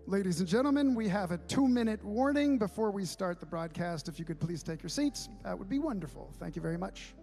Ladies and gentlemen, we have a 2-minute warning before we start the broadcast. If you could please take your seats, that would be wonderful. Thank you very much.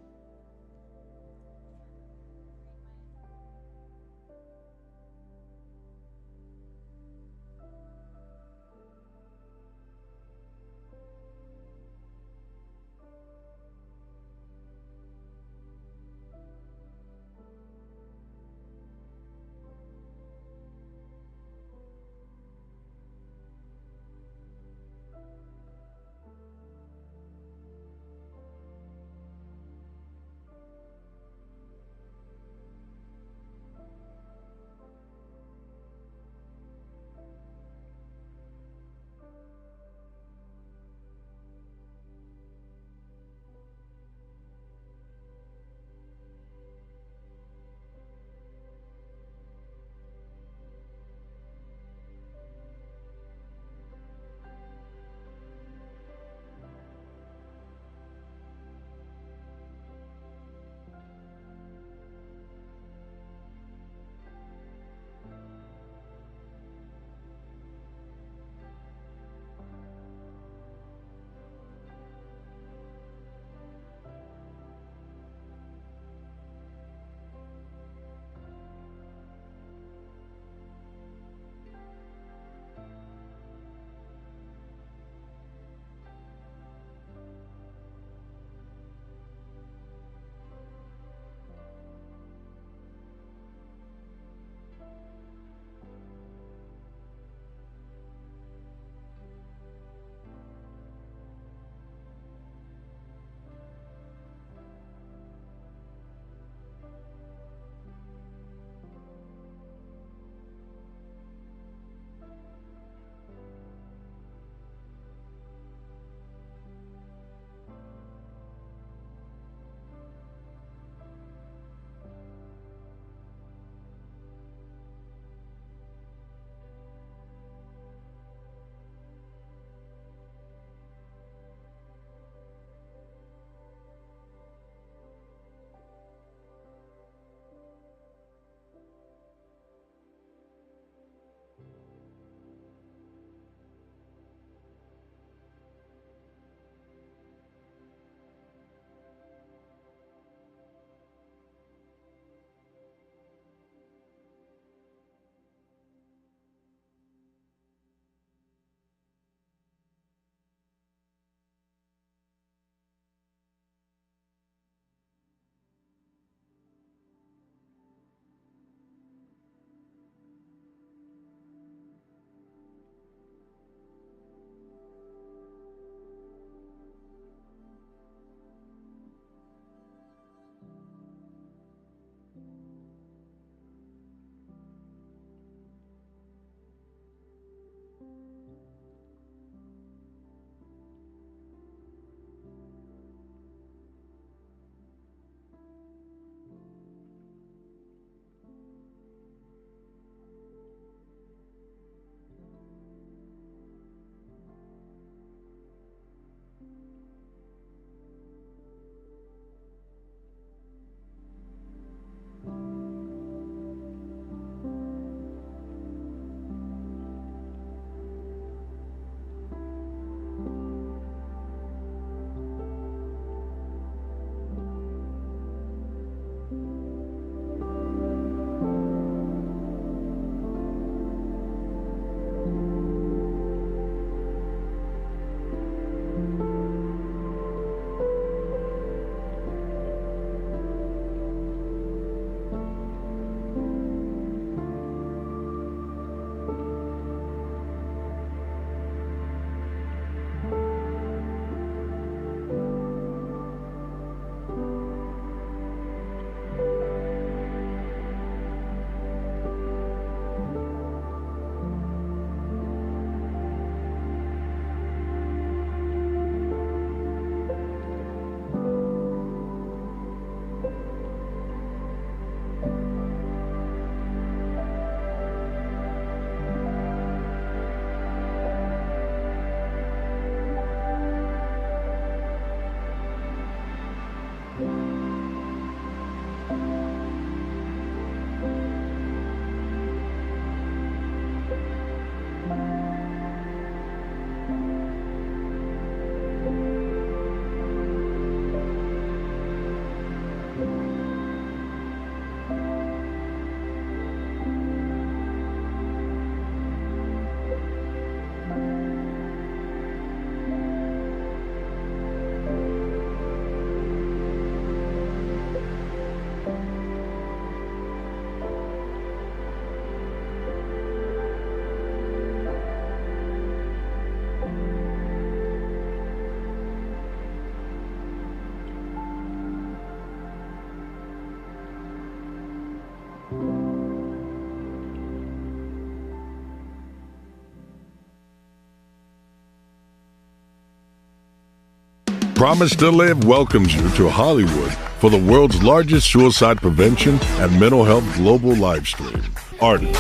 Promise to Live welcomes you to Hollywood for the world's largest suicide prevention and mental health global live stream. Artists,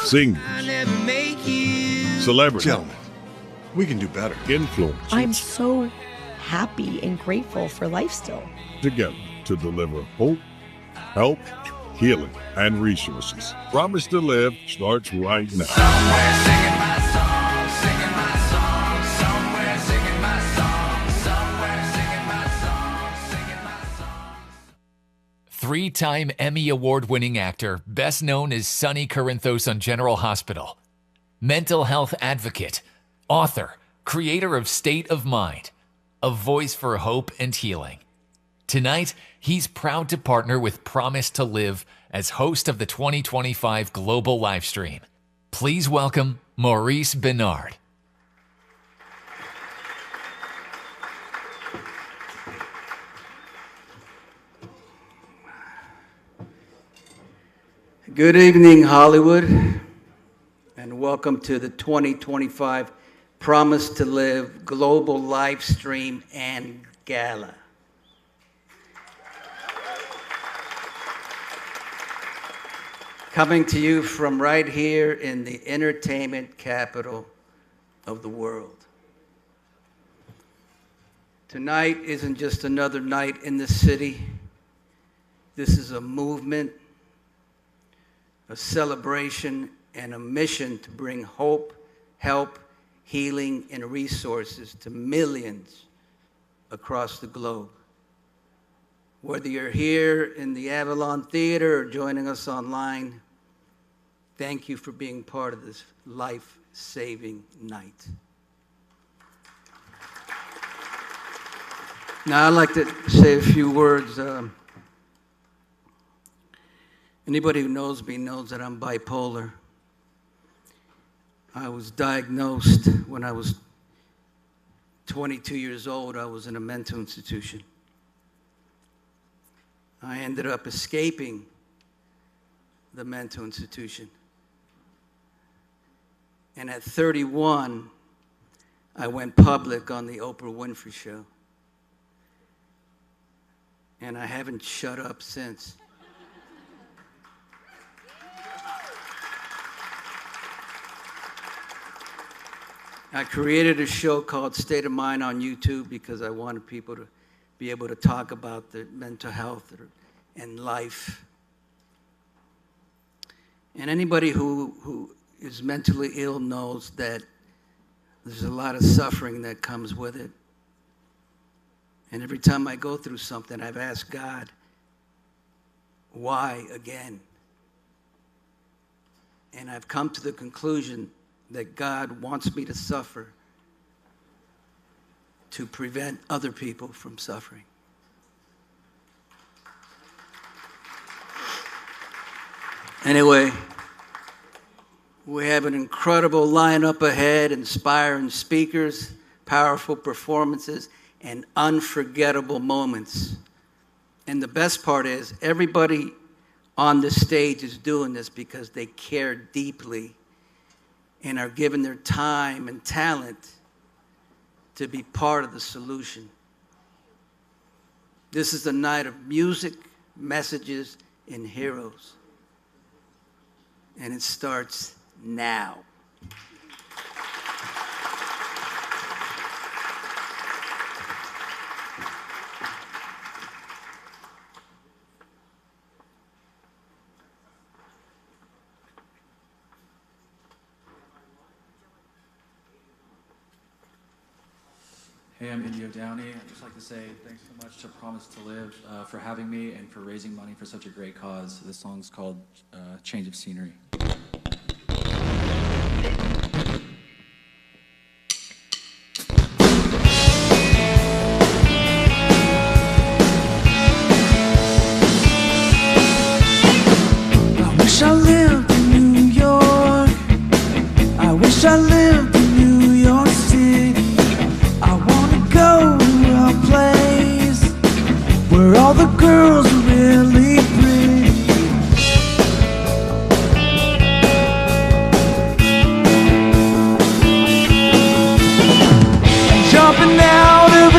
singers, celebrities, gentlemen, we can do better. influencers, I'm so happy and grateful for life still. together to deliver hope, help, healing, and resources. Promise to Live starts right now. Somewhere singing my song, singing my song, somewhere singing my song, somewhere singing my song, singing my song. Three-time Emmy Award-winning actor, best known as Sonny Corinthos on General Hospital. Mental health advocate, author, creator of State of Mind, a voice for hope and healing. Tonight, he's proud to partner with Promise to Live as host of the 2025 Global Livestream. Please welcome Maurice Benard. Good evening, Hollywood, and welcome to the 2025 Promise to Live Global Livestream and Gala. Coming to you from right here in the entertainment capital of the world. Tonight isn't just another night in the city. This is a movement, a celebration, and a mission to bring hope, help, healing, and resources to millions across the globe. Whether you're here in the Avalon Theater or joining us online, thank you for being part of this life-saving night. Now, I'd like to say a few words. Anybody who knows me knows that I'm bipolar. I was diagnosed when I was 22 years old. I was in a mental institution. I ended up escaping the mental institution. And at 31, I went public on the Oprah Winfrey Show. And I haven't shut up since. I created a show called State of Mind on YouTube because I wanted people to be able to talk about their mental health and life. And anybody who is mentally ill knows that there's a lot of suffering that comes with it. And every time I go through something, I've asked God, why again? And I've come to the conclusion that God wants me to suffer to prevent other people from suffering. Anyway, we have an incredible lineup ahead, inspiring speakers, powerful performances, and unforgettable moments. And the best part is, everybody on the stage is doing this because they care deeply and are giving their time and talent to be part of the solution. This is a night of music, messages, and heroes. And it starts now. Hey, I'm Indio Downey. I'd just like to say thanks so much to Promise to Live for having me and for raising money for such a great cause. This song's called Change of Scenery. I wish I lived in New York. I wish I lived in New York City. I wanna go to a place where all the girls are really pretty. Jumping out of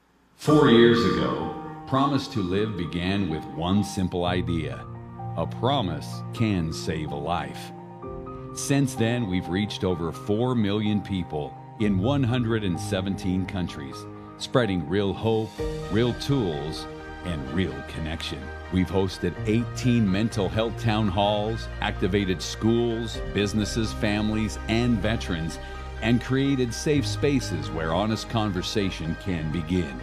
4 years ago, Promise to Live began with one simple idea. A promise can save a life. Since then, we've reached over 4 million people in 117 countries, spreading real hope, real tools, and real connection. We've hosted 18 mental health town halls, activated schools, businesses, families, and veterans, and created safe spaces where honest conversation can begin.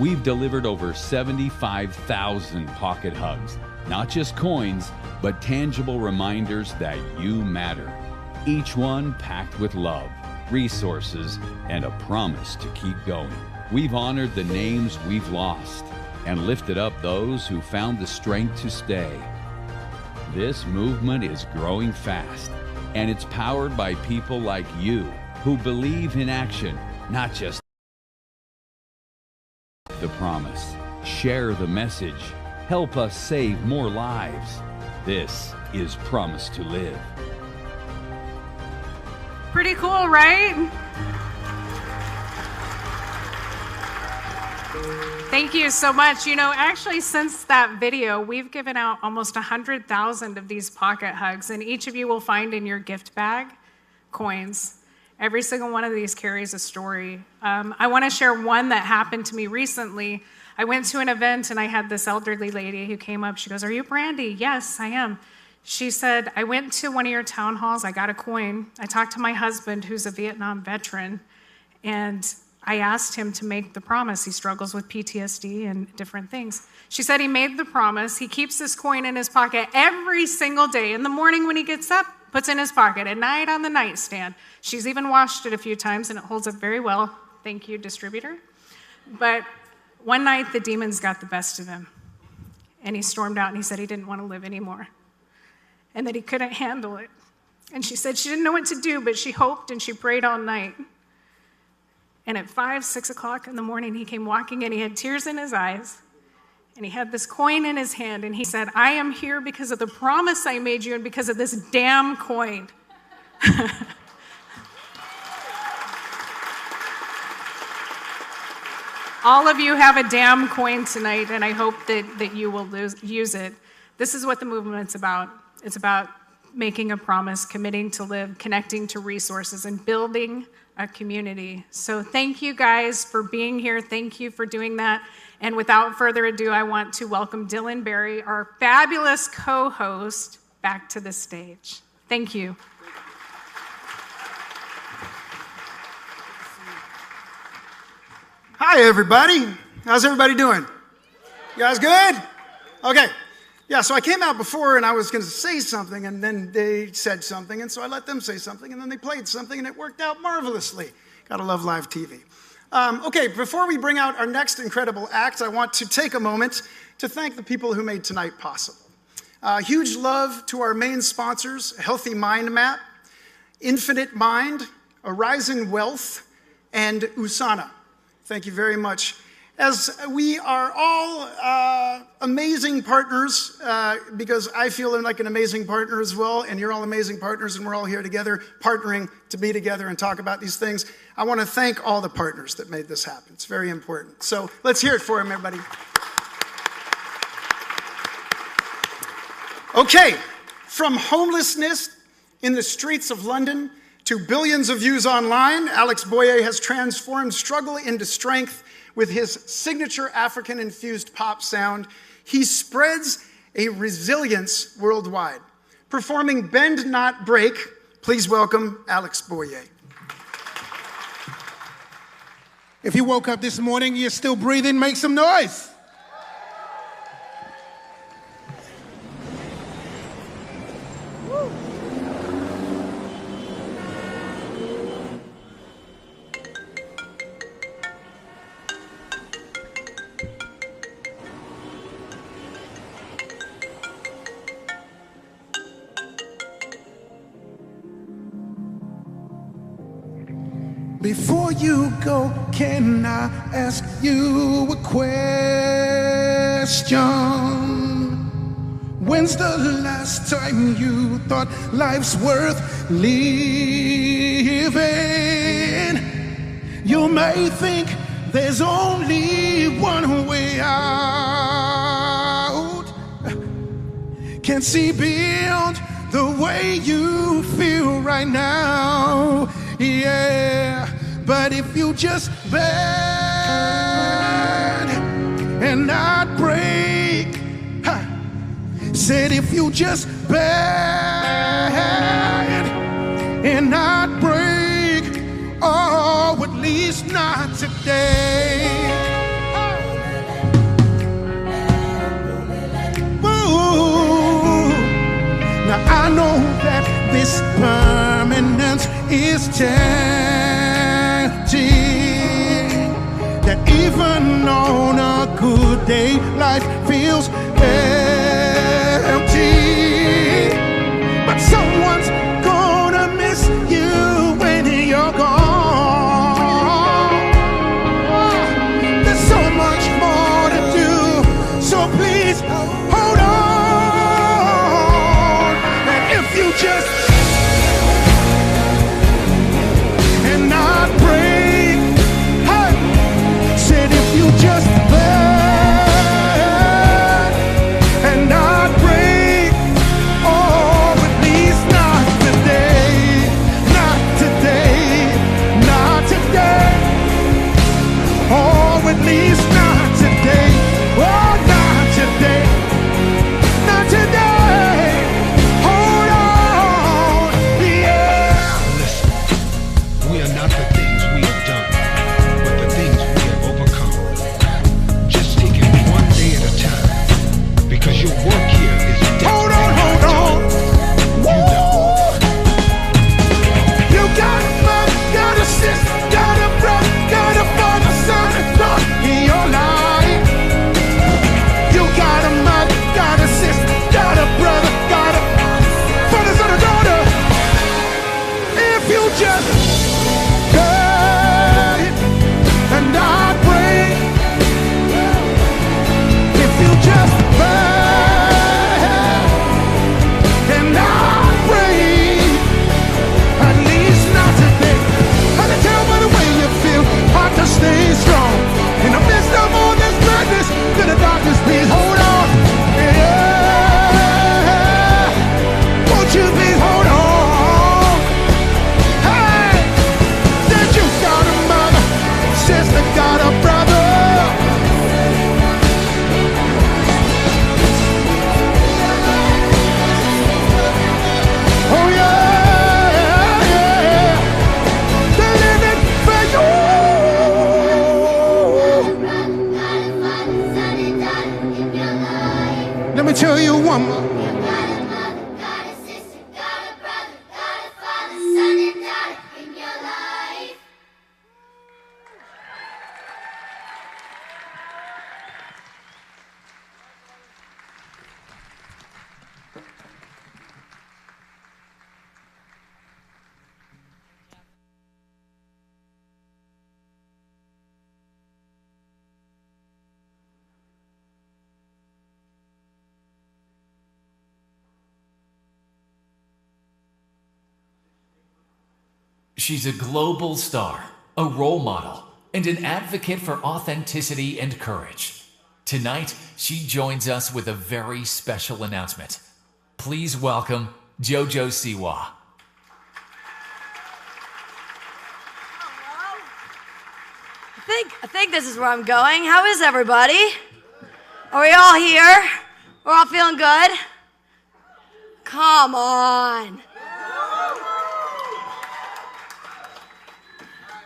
We've delivered over 75,000 pocket hugs, not just coins, but tangible reminders that you matter. Each one packed with love, resources, and a promise to keep going. We've honored the names we've lost and lifted up those who found the strength to stay. This movement is growing fast, and it's powered by people like you who believe in action, not just the promise. Share the message. Help us save more lives. This is Promise to Live. Pretty cool, right? Thank you so much. You know, actually, since that video, we've given out almost 100,000 of these pocket hugs, and each of you will find in your gift bag coins. Every single one of these carries a story. I want to share one that happened to me recently. I went to an event, and I had this elderly lady who came up. She goes, "Are you Brandy?" "Yes, I am." She said, "I went to one of your town halls. I got a coin. I talked to my husband, who's a Vietnam veteran, and I asked him to make the promise. He struggles with PTSD and different things." She said he made the promise. He keeps this coin in his pocket every single day. In the morning when he gets up, puts in his pocket. At night on the nightstand. She's even washed it a few times, and it holds up very well. Thank you, distributor. But one night, the demons got the best of him. And he stormed out, and he said he didn't want to live anymore. And that he couldn't handle it. And she said she didn't know what to do, but she hoped and she prayed all night. And at 5, 6 o'clock in the morning, he came walking in. He had tears in his eyes. And he had this coin in his hand. And he said, "I am here because of the promise I made you and because of this damn coin." All of you have a damn coin tonight, and I hope that you will use it. This is what the movement's about. It's about making a promise, committing to live, connecting to resources, and building a community. So thank you guys for being here. Thank you for doing that. And without further ado, I want to welcome Dylan Berry, our fabulous co-host, back to the stage. Thank you. Hi, everybody. How's everybody doing? You guys good? Okay. Yeah, so I came out before and I was going to say something, and then they said something, and so I let them say something, and then they played something, and it worked out marvelously. Gotta love live TV. Okay, before we bring out our next incredible act, I want to take a moment to thank the people who made tonight possible. Huge love to our main sponsors, Healthy Mind Map, Infinite Mind, Arising Wealth, and Usana. Thank you very much. As we are all amazing partners, because I feel like an amazing partner as well, and you're all amazing partners, and we're all here together, partnering to be together and talk about these things. I want to thank all the partners that made this happen. It's very important. So let's hear it for them, everybody. Okay, from homelessness in the streets of London to billions of views online, Alex Boye has transformed struggle into strength. With his signature African-infused pop sound, he spreads a resilience worldwide. Performing Bend Not Break, please welcome Alex Boye. If you woke up this morning, you're still breathing, make some noise. Before you go, can I ask you a question? When's the last time you thought life's worth living? You may think there's only one way out. Can't see beyond the way you feel right now. Yeah, but if you just bend and not break, said if you just bend and not break, oh, at least not today. Ooh. Now I know that this permanence is tempting, that even on a good day life feels empty, but someone's gonna miss you when you're gone. There's so much more to do, so please hold on. And if you just and not break, hey, said if you just and not break, oh, at least not today, not today, not today, oh, at least not today, oh, not today, not today, hold on, yeah. Listen, we are not the things we have done, but the things we have overcome. Just take it one day at a time, because your work here is hold on, hold on. You got a mother, got a sister, got a brother, got a father, son, and daughter in your life. You got a mother, got a sister, got a brother, got a father, son, and daughter. If you just cut it and not break, if you just and not break, at least not today. I can tell by the way you feel, hard to stay strong. In the midst of all this madness, to the darkness, please hold on. Yeah, won't you please hold on? Hey, that you got a mother, sister got a brother. Oh yeah, yeah, they're living for you. Let me tell you one more. She's a global star, a role model, and an advocate for authenticity and courage. Tonight, she joins us with a very special announcement. Please welcome JoJo Siwa. I think this is where I'm going. How is everybody? Are we all here? We're all feeling good? Come on.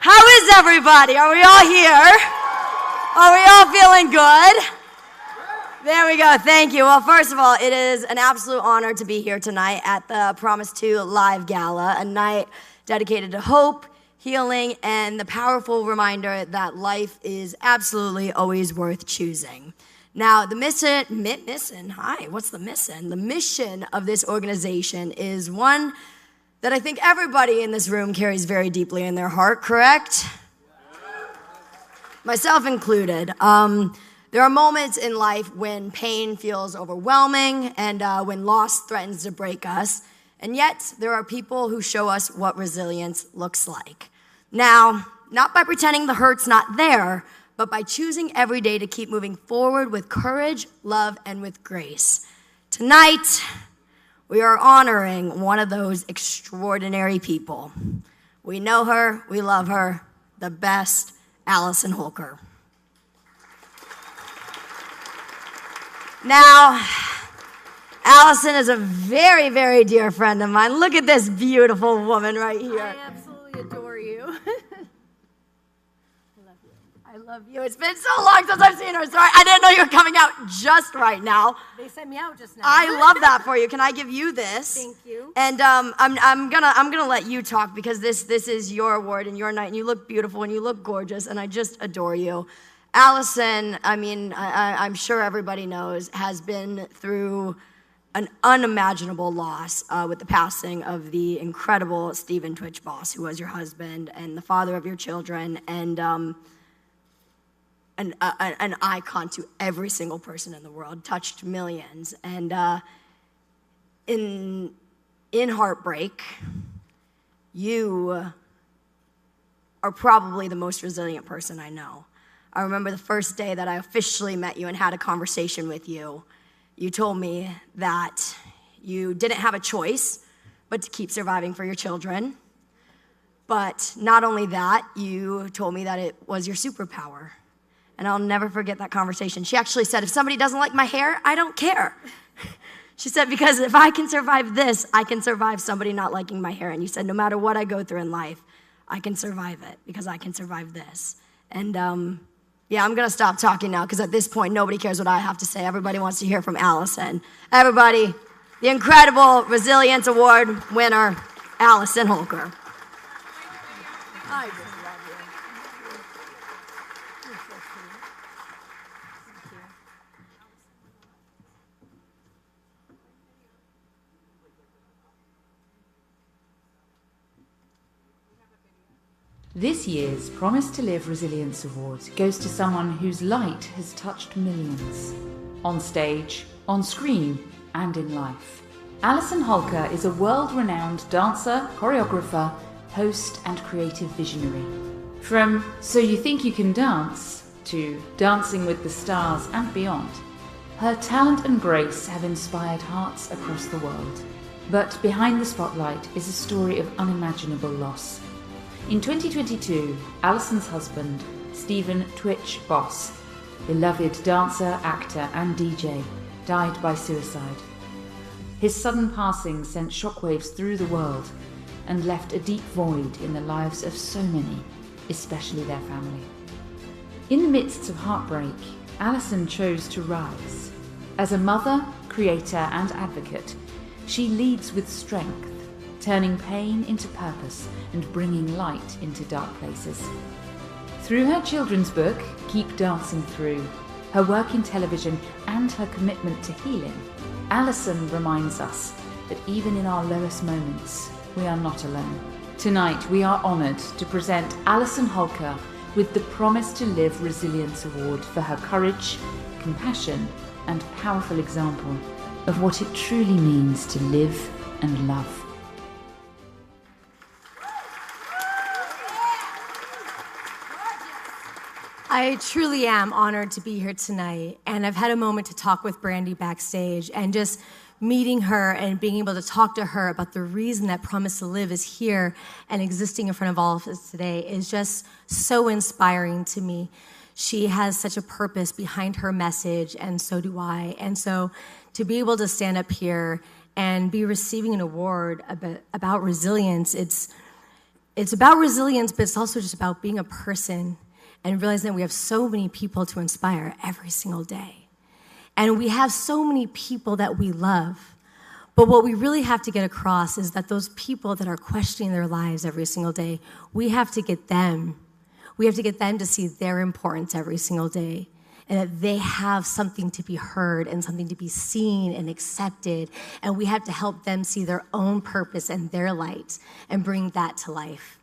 How is everybody? Are we all here? Are we all feeling good? There we go. Thank you. Well, first of all, it is an absolute honor to be here tonight at the PROMISE2LIVE Gala, a night dedicated to hope, healing, and the powerful reminder that life is absolutely always worth choosing. Now, the mission of this organization is one that I think everybody in this room carries very deeply in their heart, correct? Myself included. There are moments in life when pain feels overwhelming and when loss threatens to break us, and yet there are people who show us what resilience looks like. Now, not by pretending the hurt's not there, but by choosing every day to keep moving forward with courage, love, and with grace. Tonight, we are honoring one of those extraordinary people. We know her, we love her, the best, Allison Holker. Now, Allison is a very, very dear friend of mine. Look at this beautiful woman right here. I absolutely adore you. I love you. It's been so long since I've seen her. Sorry, I didn't know you were coming out just right now. They sent me out just now. I love that for you. Can I give you this? Thank you. And I'm gonna let you talk because this is your award and your night, and you look beautiful and you look gorgeous, and I just adore you. Allison, I mean, I'm sure everybody knows, has been through an unimaginable loss with the passing of the incredible Stephen Twitch Boss, who was your husband and the father of your children, and an icon to every single person in the world, touched millions. And in heartbreak, you are probably the most resilient person I know. I remember the first day that I officially met you and had a conversation with you. You told me that you didn't have a choice but to keep surviving for your children. But not only that, you told me that it was your superpower. And I'll never forget that conversation. She actually said, if somebody doesn't like my hair, I don't care. She said, because if I can survive this, I can survive somebody not liking my hair. And you said, no matter what I go through in life, I can survive it because I can survive this. And yeah, I'm going to stop talking now because at this point, nobody cares what I have to say. Everybody wants to hear from Allison. Everybody, the incredible Resilience Award winner, Allison Holker. I just love you. You're so sweet. Thank you. This year's Promise to Live Resilience Award goes to someone whose light has touched millions. On stage, on screen, and in life. Allison Holker is a world-renowned dancer, choreographer, host, and creative visionary. From So You Think You Can Dance to Dancing with the Stars and beyond, her talent and grace have inspired hearts across the world. But behind the spotlight is a story of unimaginable loss. In 2022, Allison's husband, Stephen Twitch Boss, beloved dancer, actor, and DJ, died by suicide. His sudden passing sent shockwaves through the world and left a deep void in the lives of so many, especially their family. In the midst of heartbreak, Allison chose to rise. As a mother, creator, and advocate, she leads with strength, turning pain into purpose and bringing light into dark places. Through her children's book, Keep Dancing Through, her work in television, and her commitment to healing, Allison reminds us that even in our lowest moments, we are not alone. Tonight, we are honoured to present Allison Holker with the Promise to Live Resilience Award for her courage, compassion, and powerful example of what it truly means to live and love. I truly am honored to be here tonight, and I've had a moment to talk with Brandy backstage, and just meeting her and being able to talk to her about the reason that Promise to Live is here and existing in front of all of us today is just so inspiring to me. She has such a purpose behind her message, and so do I. And so to be able to stand up here and be receiving an award about resilience, it's about resilience, but it's also just about being a person and realizing that we have so many people to inspire every single day. And we have so many people that we love. But what we really have to get across is that those people that are questioning their lives every single day, we have to get them. We have to get them to see their importance every single day, and that they have something to be heard and something to be seen and accepted. And we have to help them see their own purpose and their light and bring that to life.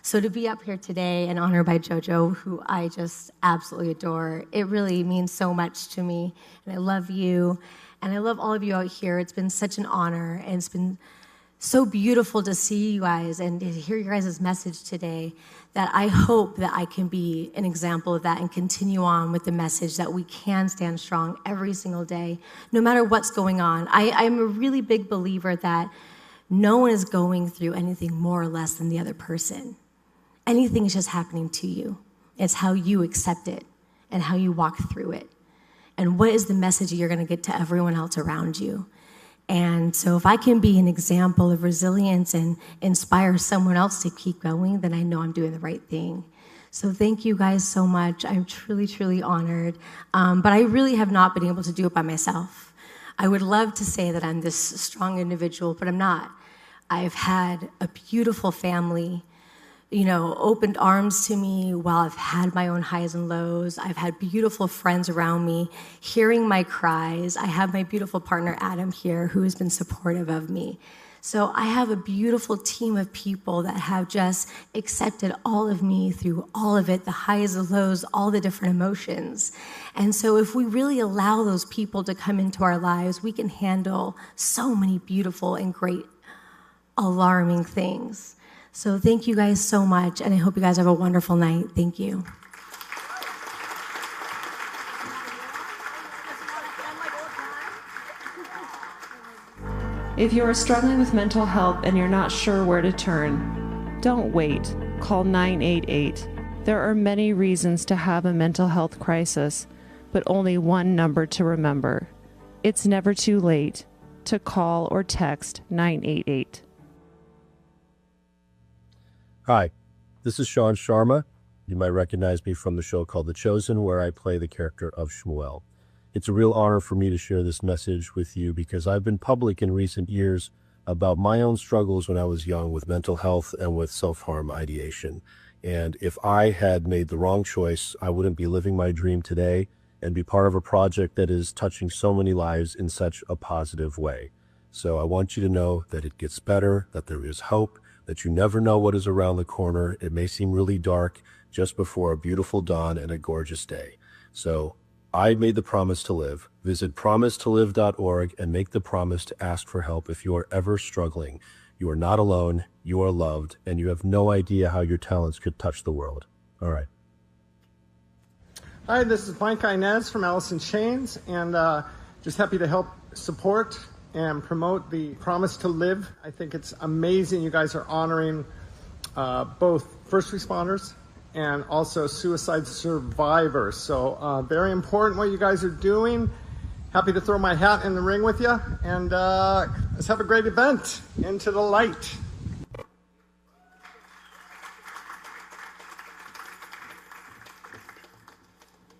So to be up here today and honored by JoJo, who I just absolutely adore, it really means so much to me. And I love you, and I love all of you out here. It's been such an honor, and it's been so beautiful to see you guys and to hear your guys' message today, that I hope that I can be an example of that and continue on with the message that we can stand strong every single day, no matter what's going on. I'm a really big believer that no one is going through anything more or less than the other person. Anything is just happening to you. It's how you accept it and how you walk through it. And what is the message you're going to get to everyone else around you? And so if I can be an example of resilience and inspire someone else to keep going, then I know I'm doing the right thing. So thank you guys so much. I'm truly, truly honored. But I really have not been able to do it by myself. I would love to say that I'm this strong individual, but I'm not. I've had a beautiful family, opened arms to me while I've had my own highs and lows. I've had beautiful friends around me, hearing my cries. I have my beautiful partner, Adam, here, who has been supportive of me. So I have a beautiful team of people that have just accepted all of me through all of it, the highs, the lows, all the different emotions. And so if we really allow those people to come into our lives, we can handle so many beautiful and great, alarming things. So thank you guys so much, and I hope you guys have a wonderful night. Thank you. If you are struggling with mental health and you're not sure where to turn, don't wait. Call 988. There are many reasons to have a mental health crisis, but only one number to remember. It's never too late to call or text 988. Hi, this is Sean Sharma. You might recognize me from the show called The Chosen, where I play the character of Shmuel. It's a real honor for me to share this message with you because I've been public in recent years about my own struggles when I was young with mental health and with self-harm ideation. And if I had made the wrong choice, I wouldn't be living my dream today and be part of a project that is touching so many lives in such a positive way. So I want you to know that it gets better, that there is hope, that you never know what is around the corner. It may seem really dark just before a beautiful dawn and a gorgeous day. So I made the promise to live. Visit PROMISE2LIVE.org and make the promise to ask for help if you are ever struggling. You are not alone, you are loved, and you have no idea how your talents could touch the world. All right. Hi, this is Mike Inez from Alice in Chains, and just happy to help support and promote the Promise to Live. I think it's amazing you guys are honoring both first responders and also suicide survivors. So very important what you guys are doing. Happy to throw my hat in the ring with you, and let's have a great event. Into the light.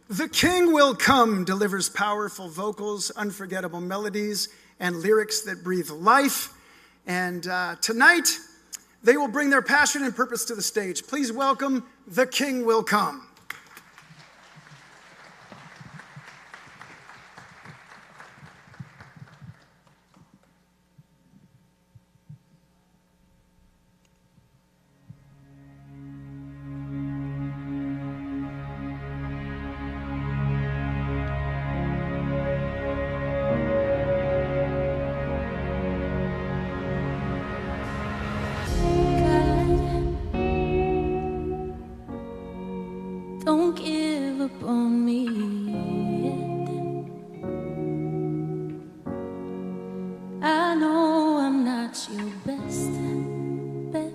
The King Will Come delivers powerful vocals, unforgettable melodies, and lyrics that breathe life. And tonight, they will bring their passion and purpose to the stage. Please welcome The King Will Come. Don't give up on me yet. I know I'm not your best bet,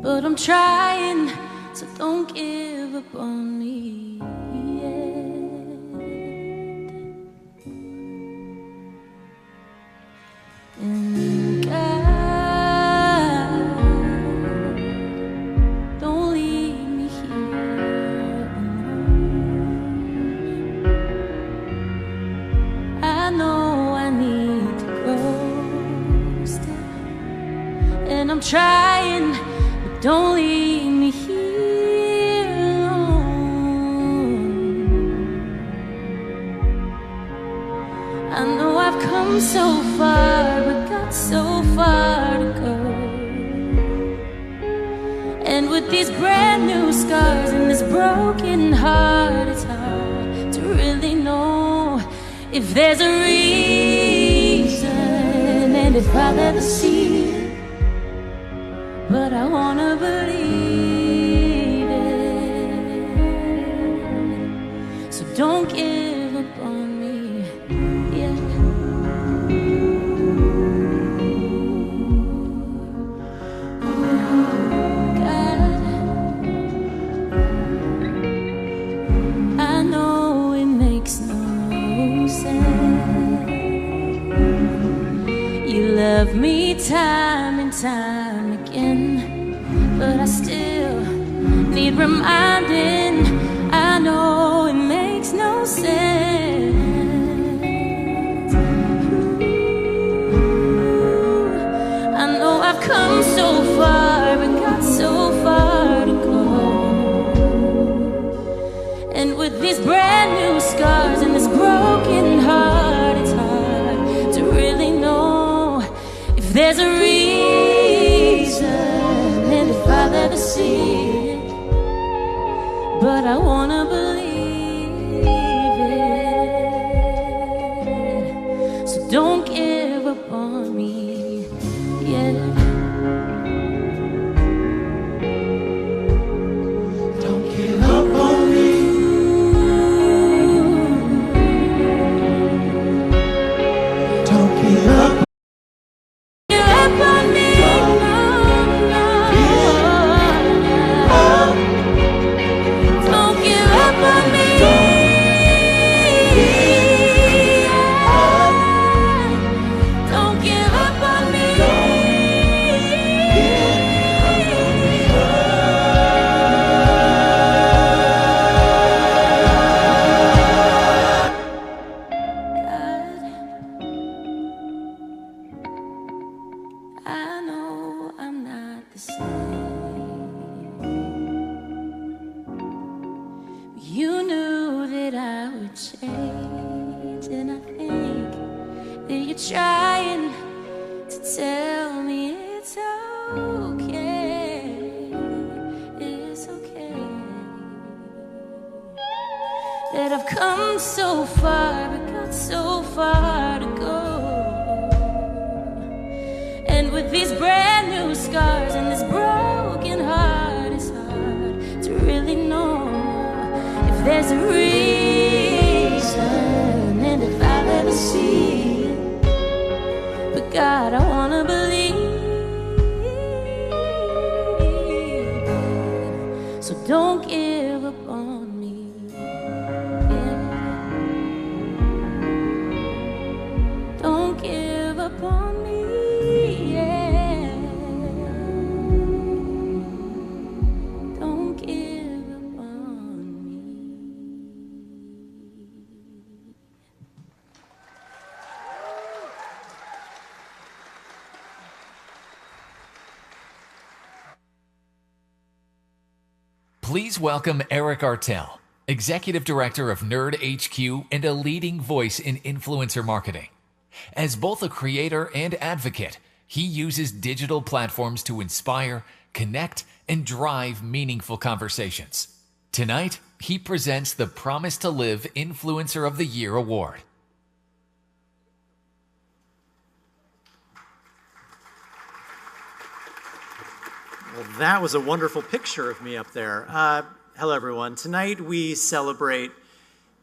but I'm trying, so don't give up on me yet. And God, don't leave me here alone. I know I need to grow still, and I'm trying, but don't leave me here alone. I know I've come so far, but got so far to go. And with these brand new scars and this broken heart, it's hard to really know if there's a reason and if I'll ever see it, but I wanna believe it. So don't give up on me yet. God, I know it makes no sense. You love me time and time again, but I still need reminding. I know it makes no sense. I know I've come so far, but got so far to go. And with these brand new scars and this broken heart, it's hard to really know if there's a reason and if I'll ever see it. But I wanna believe it. So don't give up on me yet. Don't give up on me. Don't give up. Give up on me. Don't give up on me. Don't give up on me. I know I'm not the same. You knew that I would change, and I think that you're trying to tell me it's okay. It's okay. That I've come so far, but got so far to go. And with these brand new scars and this broken heart, it's hard to really know if there's a reason and if I'll ever see it. But God, I wanna believe it. So don't give up on me. Don't give up on me. Don't give up on me. Please welcome Eric Artell, Executive Director of Nerd HQ and a leading voice in influencer marketing. As both a creator and advocate, he uses digital platforms to inspire, connect, and drive meaningful conversations. Tonight, he presents the Promise to Live Influencer of the Year Award. Well, that was a wonderful picture of me up there. Hello, everyone. Tonight we celebrate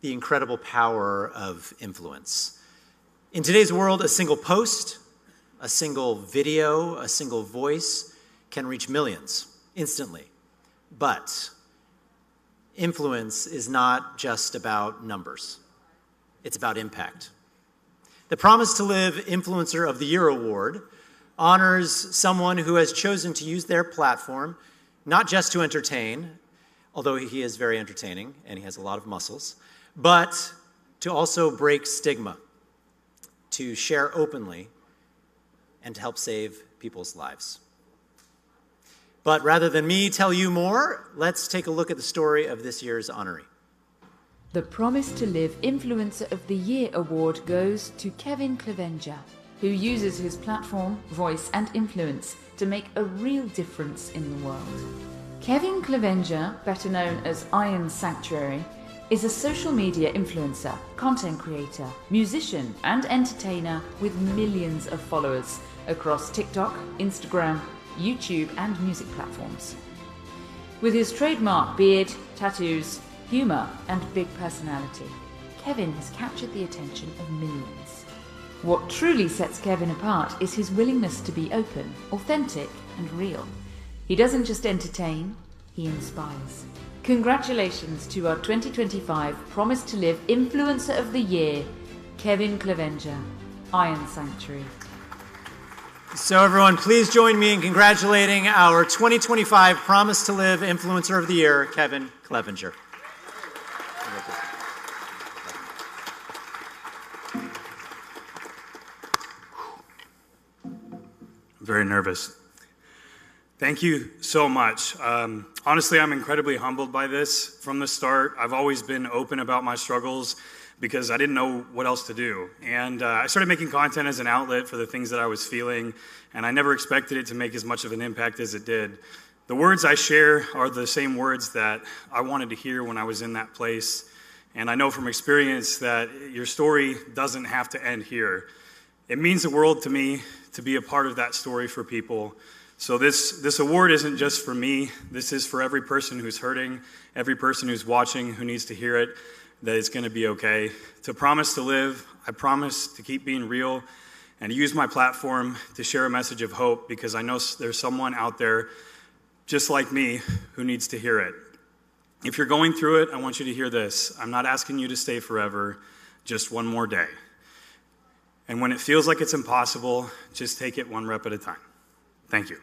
the incredible power of influence. In today's world, a single post, a single video, a single voice can reach millions instantly. But influence is not just about numbers. It's about impact. The Promise to Live Influencer of the Year Award honors someone who has chosen to use their platform not just to entertain, although he is very entertaining and he has a lot of muscles, but to also break stigma, to share openly, and to help save people's lives. But rather than me tell you more, let's take a look at the story of this year's honoree. The Promise to Live Influencer of the Year Award goes to Kevin Clevenger, who uses his platform, voice, and influence to make a real difference in the world. Kevin Clevenger, better known as Iron Sanctuary, is a social media influencer, content creator, musician, and entertainer with millions of followers across TikTok, Instagram, YouTube, and music platforms. With his trademark beard, tattoos, humor, and big personality, Kevin has captured the attention of millions. What truly sets Kevin apart is his willingness to be open, authentic, and real. He doesn't just entertain, he inspires. Congratulations to our 2025 Promise to Live Influencer of the Year, Kevin Clevenger, Iron Sanctuary. So everyone, please join me in congratulating our 2025 Promise to Live Influencer of the Year, Kevin Clevenger. Very nervous. Thank you so much. Honestly, I'm incredibly humbled by this. From the start, I've always been open about my struggles because I didn't know what else to do. And I started making content as an outlet for the things that I was feeling, and I never expected it to make as much of an impact as it did. The words I share are the same words that I wanted to hear when I was in that place. And I know from experience that your story doesn't have to end here. It means the world to me to be a part of that story for people. So this award isn't just for me. This is for every person who's hurting, every person who's watching, who needs to hear it, that it's going to be okay. To promise to live, I promise to keep being real and to use my platform to share a message of hope, because I know there's someone out there just like me who needs to hear it. If you're going through it, I want you to hear this. I'm not asking you to stay forever, just one more day. And when it feels like it's impossible, just take it one rep at a time. Thank you.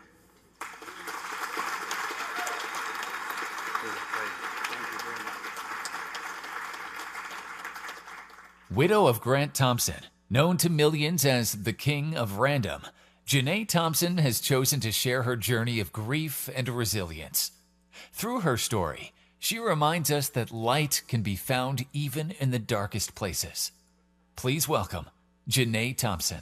Widow of Grant Thompson, known to millions as the King of Random, Janae Thompson has chosen to share her journey of grief and resilience. Through her story, she reminds us that light can be found even in the darkest places. Please welcome Janae Thompson.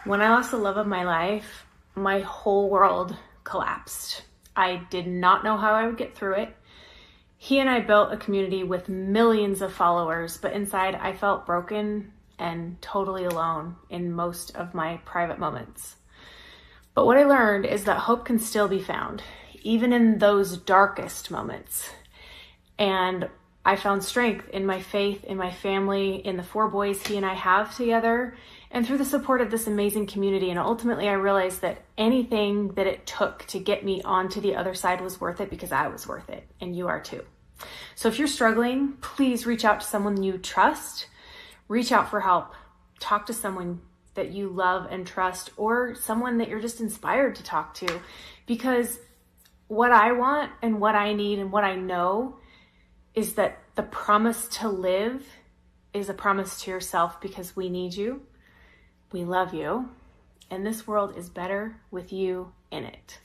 When I lost the love of my life, my whole world collapsed. I did not know how I would get through it. He and I built a community with millions of followers, but inside I felt broken and totally alone in most of my private moments. But what I learned is that hope can still be found, even in those darkest moments. And I found strength in my faith, in my family, in the 4 boys he and I have together, and through the support of this amazing community. And ultimately, I realized that anything that it took to get me onto the other side was worth it, because I was worth it, and you are too. So if you're struggling, please reach out to someone you trust. Reach out for help. Talk to someone that you love and trust, or someone that you're just inspired to talk to. Because what I want and what I need and what I know is that the promise to live is a promise to yourself, because we need you, we love you, and this world is better with you in it.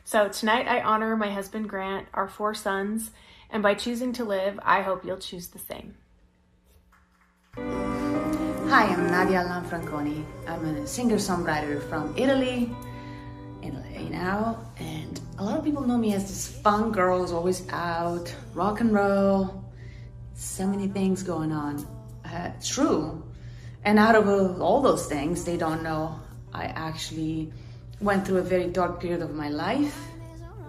So tonight I honor my husband Grant, our 4 sons, and by choosing to live, I hope you'll choose the same. Hi, I'm Nadia Lanfranconi. I'm a singer-songwriter from Italy, in LA now, and a lot of people know me as this fun girl who's always out, rock and roll, so many things going on. It's true. And out of all those things, they don't know I actually went through a very dark period of my life.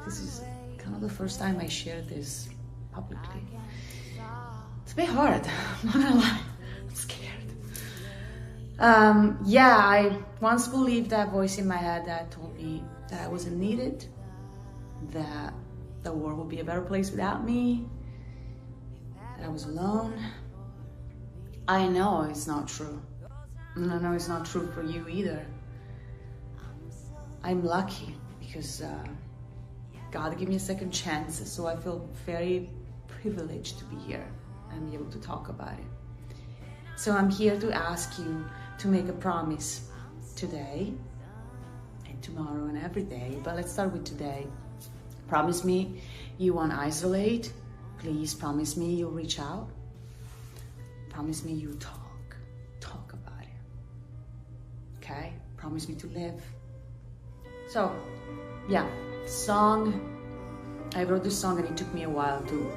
This is kind of the first time I shared this publicly. It's a bit hard, I'm not gonna lie, I'm scared. I once believed that voice in my head that told me that I wasn't needed, that the world would be a better place without me, that I was alone. I know it's not true. And I know it's not true for you either. I'm lucky because God gave me a second chance, so I feel very privileged to be here and be able to talk about it. So I'm here to ask you to make a promise today and tomorrow and every day, but let's start with today. Promise me you won't isolate. Please promise me you'll reach out. Promise me you talk about it. Okay? Promise me to live. So, yeah, song. I wrote this song and it took me a while to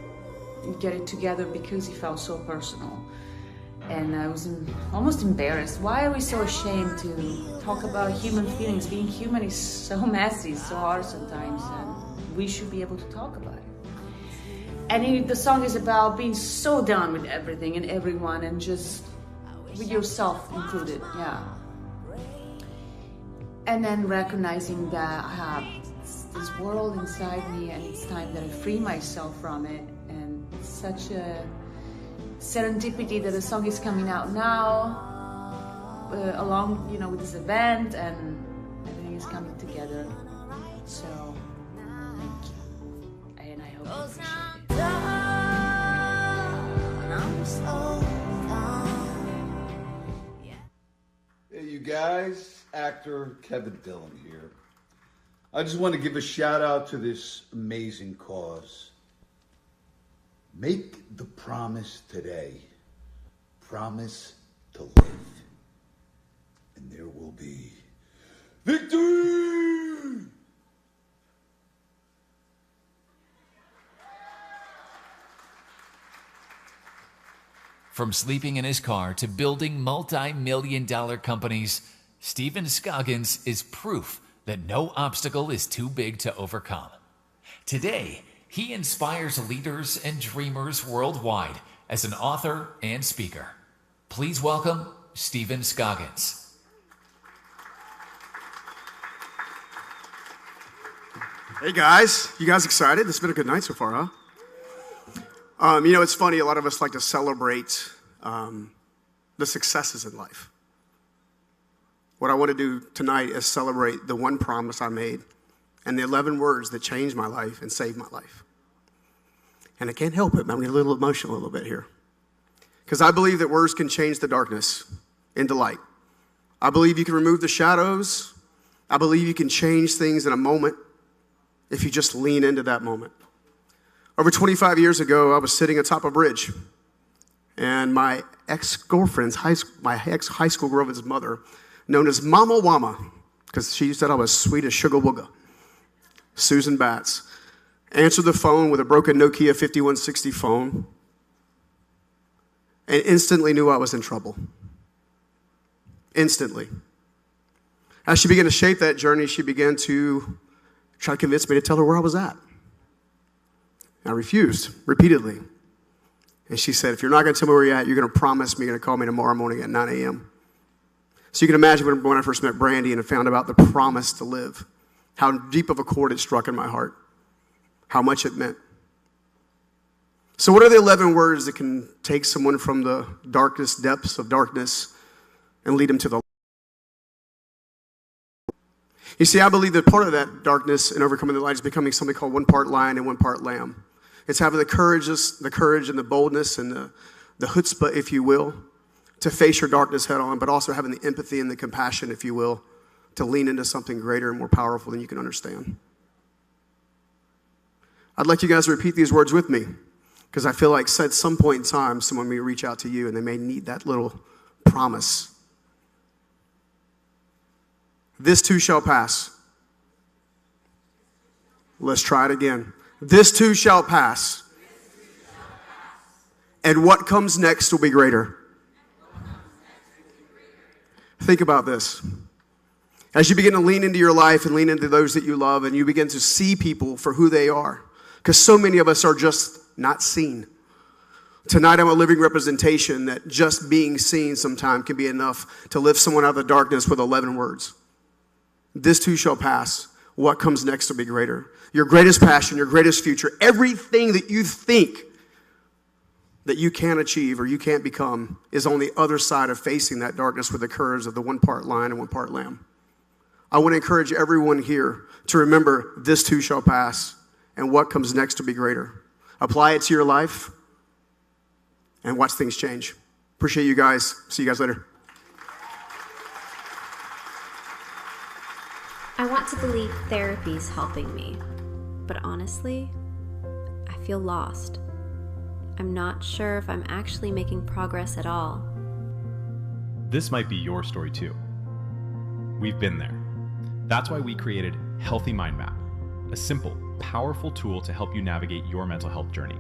get it together because it felt so personal. And I was almost embarrassed. Why are we so ashamed to talk about human feelings? Being human is so messy, so hard sometimes, and we should be able to talk about it. And the song is about being so done with everything and everyone, and just with yourself included, yeah. And then recognizing that I have this world inside me, and it's time that I free myself from it. And it's such a serendipity that the song is coming out now, along, with this event, and everything is coming together. So, thank you, and I hope you appreciate it. Hey, you guys, actor Kevin Dillon here. I just want to give a shout out to this amazing cause. Make the promise today. Promise to live. And there will be victory! From sleeping in his car to building multi-million-dollar companies, Stephen Scoggins is proof that no obstacle is too big to overcome. Today, he inspires leaders and dreamers worldwide as an author and speaker. Please welcome Stephen Scoggins. Hey guys, you guys excited? It's been a good night so far, huh? It's funny, a lot of us like to celebrate the successes in life. What I want to do tonight is celebrate the one promise I made and the 11 words that changed my life and saved my life. And I can't help it, but I'm getting a little emotional a little bit here. Because I believe that words can change the darkness into light. I believe you can remove the shadows. I believe you can change things in a moment if you just lean into that moment. Over 25 years ago, I was sitting atop a bridge, and my ex-girlfriend's, my ex-high school girlfriend's mother, known as Mama Wama, because she said I was sweet as sugar wooga, Susan Batts, answered the phone with a broken Nokia 5160 phone, and instantly knew I was in trouble. Instantly. As she began to shape that journey, she began to try to convince me to tell her where I was at. I refused repeatedly. And she said, if you're not going to tell me where you're at, you're going to promise me you're going to call me tomorrow morning at 9 a.m. So you can imagine when I first met Brandy and found about the promise to live, how deep of a chord it struck in my heart, how much it meant. So what are the 11 words that can take someone from the darkest depths of darkness and lead them to the light? You see, I believe that part of that darkness and overcoming the light is becoming something called one part lion and one part lamb. It's having the courage and the boldness and the chutzpah, if you will, to face your darkness head on, but also having the empathy and the compassion, if you will, to lean into something greater and more powerful than you can understand. I'd like you guys to repeat these words with me, because I feel like at some point in time, someone may reach out to you and they may need that little promise. This too shall pass. Let's try it again. This too shall pass. And what comes next will be greater. Think about this. As you begin to lean into your life and lean into those that you love, and you begin to see people for who they are, because so many of us are just not seen. Tonight I'm a living representation that just being seen sometime can be enough to lift someone out of the darkness with 11 words. This too shall pass. What comes next will be greater. Your greatest passion, your greatest future, everything that you think that you can't achieve or you can't become is on the other side of facing that darkness with the courage of the one part lion and one part lamb. I want to encourage everyone here to remember this too shall pass, and what comes next will be greater. Apply it to your life and watch things change. Appreciate you guys. See you guys later. I want to believe therapy's helping me, but honestly, I feel lost. I'm not sure if I'm actually making progress at all. This might be your story too. We've been there. That's why we created Healthy Mind Map, a simple, powerful tool to help you navigate your mental health journey.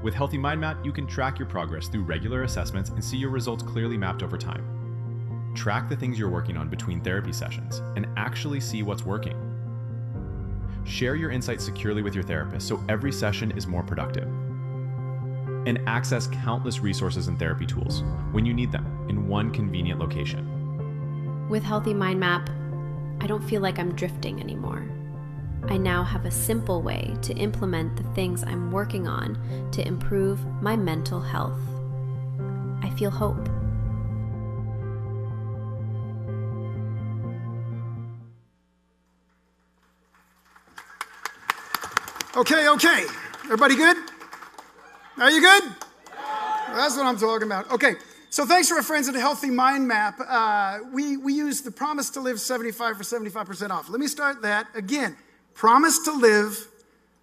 With Healthy Mind Map, you can track your progress through regular assessments and see your results clearly mapped over time. Track the things you're working on between therapy sessions and actually see what's working. Share your insights securely with your therapist so every session is more productive. And access countless resources and therapy tools when you need them in one convenient location. With Healthy Mind Map, I don't feel like I'm drifting anymore. I now have a simple way to implement the things I'm working on to improve my mental health. I feel hope. Okay. Everybody good? Are you good? That's what I'm talking about. Okay, so thanks to our friends at Healthy Mind Map. We use the Promise to Live 75 for 75% off. Let me start that again. Promise to Live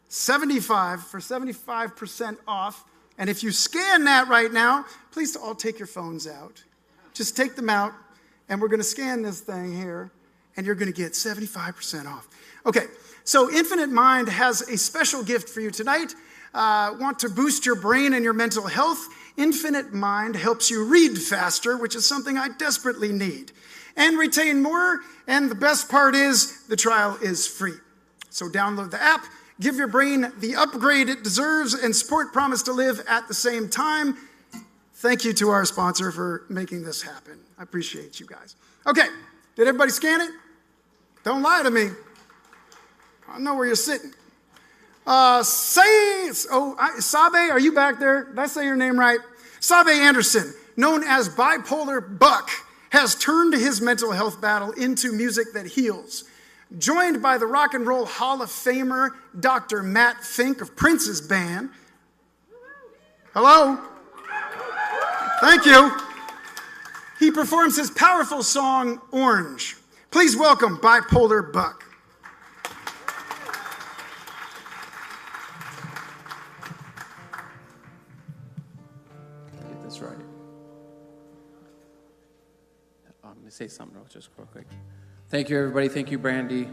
75 for 75% off. And if you scan that right now, please all take your phones out. Just take them out, and we're going to scan this thing here, and you're going to get 75% off. Okay, so Infinite Mind has a special gift for you tonight. Want to boost your brain and your mental health? Infinite Mind helps you read faster, which is something I desperately need, and retain more. And the best part is the trial is free. So download the app, give your brain the upgrade it deserves, and support Promise to Live at the same time. Thank you to our sponsor for making this happen. I appreciate you guys. Okay, did everybody scan it? Don't lie to me. I know where you're sitting. Sabe, are you back there? Did I say your name right? Sabe Anderson, known as Bipolar Buck, has turned his mental health battle into music that heals. Joined by the Rock and Roll Hall of Famer, Dr. Matt Fink of Prince's band. Hello? Thank you. He performs his powerful song, Orange. Please welcome Bipolar Buck. Get this right. Let me say something real quick. Thank you, everybody. Thank you, Brandy.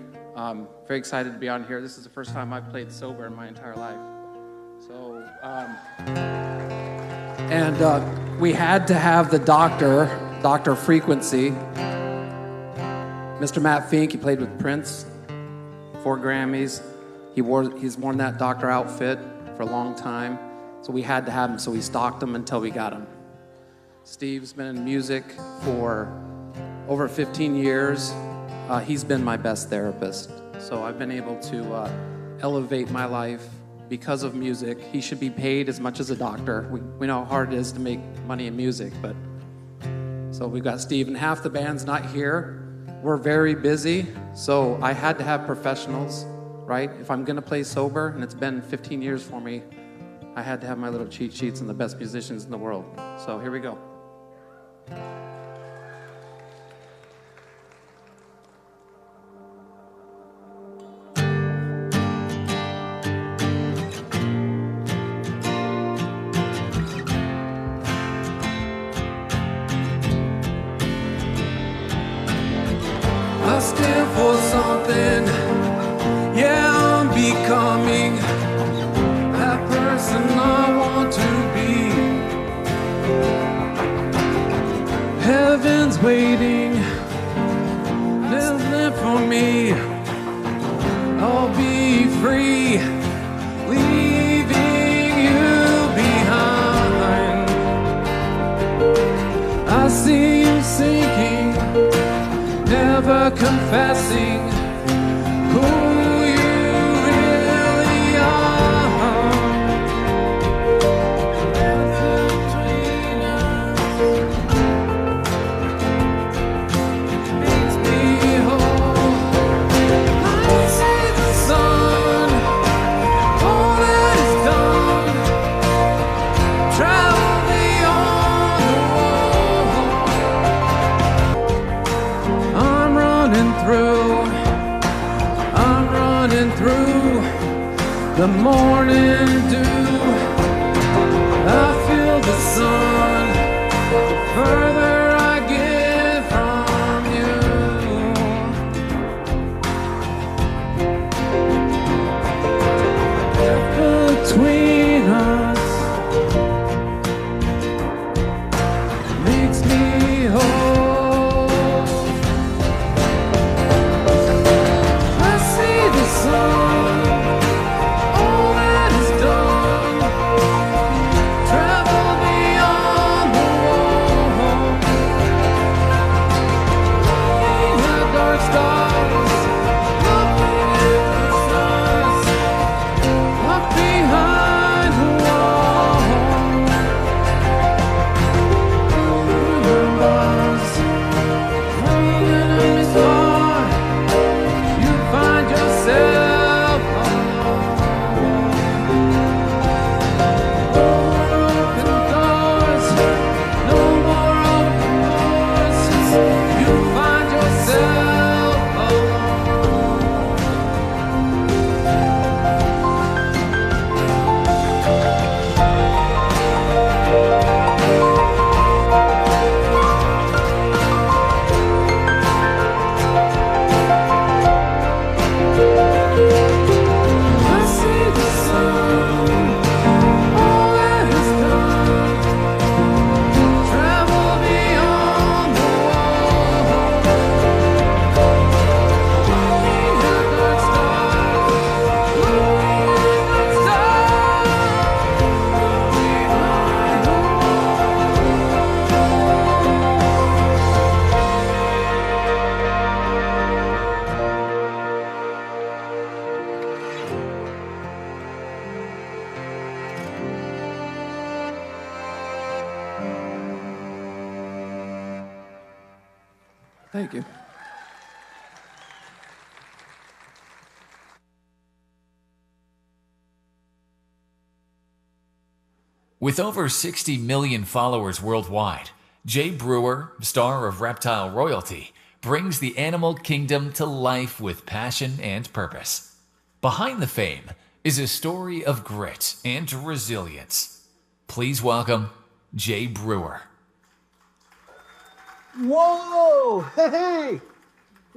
Very excited to be on here. This is the first time I've played sober in my entire life. So, we had to have the Dr. Frequency, Mr. Matt Fink. He played with Prince, 4 Grammys. He's worn that doctor outfit for a long time. So we had to have him. So we stalked him until we got him. Steve's been in music for over 15 years. He's been my best therapist. So I've been able to elevate my life because of music. He should be paid as much as a doctor. We know how hard it is to make money in music, but so we've got Steve, and half the band's not here. We're very busy, so I had to have professionals, right? If I'm gonna play sober, and it's been 15 years for me, I had to have my little cheat sheets and the best musicians in the world. So here we go. I stand for something, yeah, I'm becoming that person I want to be. Heaven's waiting, listening for me. I'll be free, leaving you behind. I see you sinking, never confessing who you really are. Between us makes me whole. I see the sun, all that is done, travel beyond the wall. I'm running through the morning dew. I feel the sun, the further I get from you. Between us Thank you. With over 60 million followers worldwide, Jay Brewer, star of Reptile Royalty, brings the animal kingdom to life with passion and purpose. Behind the fame is a story of grit and resilience. Please welcome Jay Brewer. Whoa! Hey!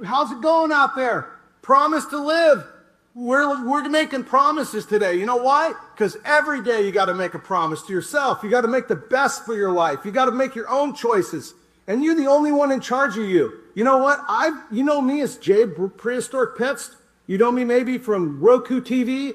How's it going out there? Promise to live. We're making promises today. You know why? Because every day you got to make a promise to yourself. You got to make the best for your life. You got to make your own choices. And you're the only one in charge of you. You know what? You know me as Jay Prehistoric Pets. You know me maybe from Roku TV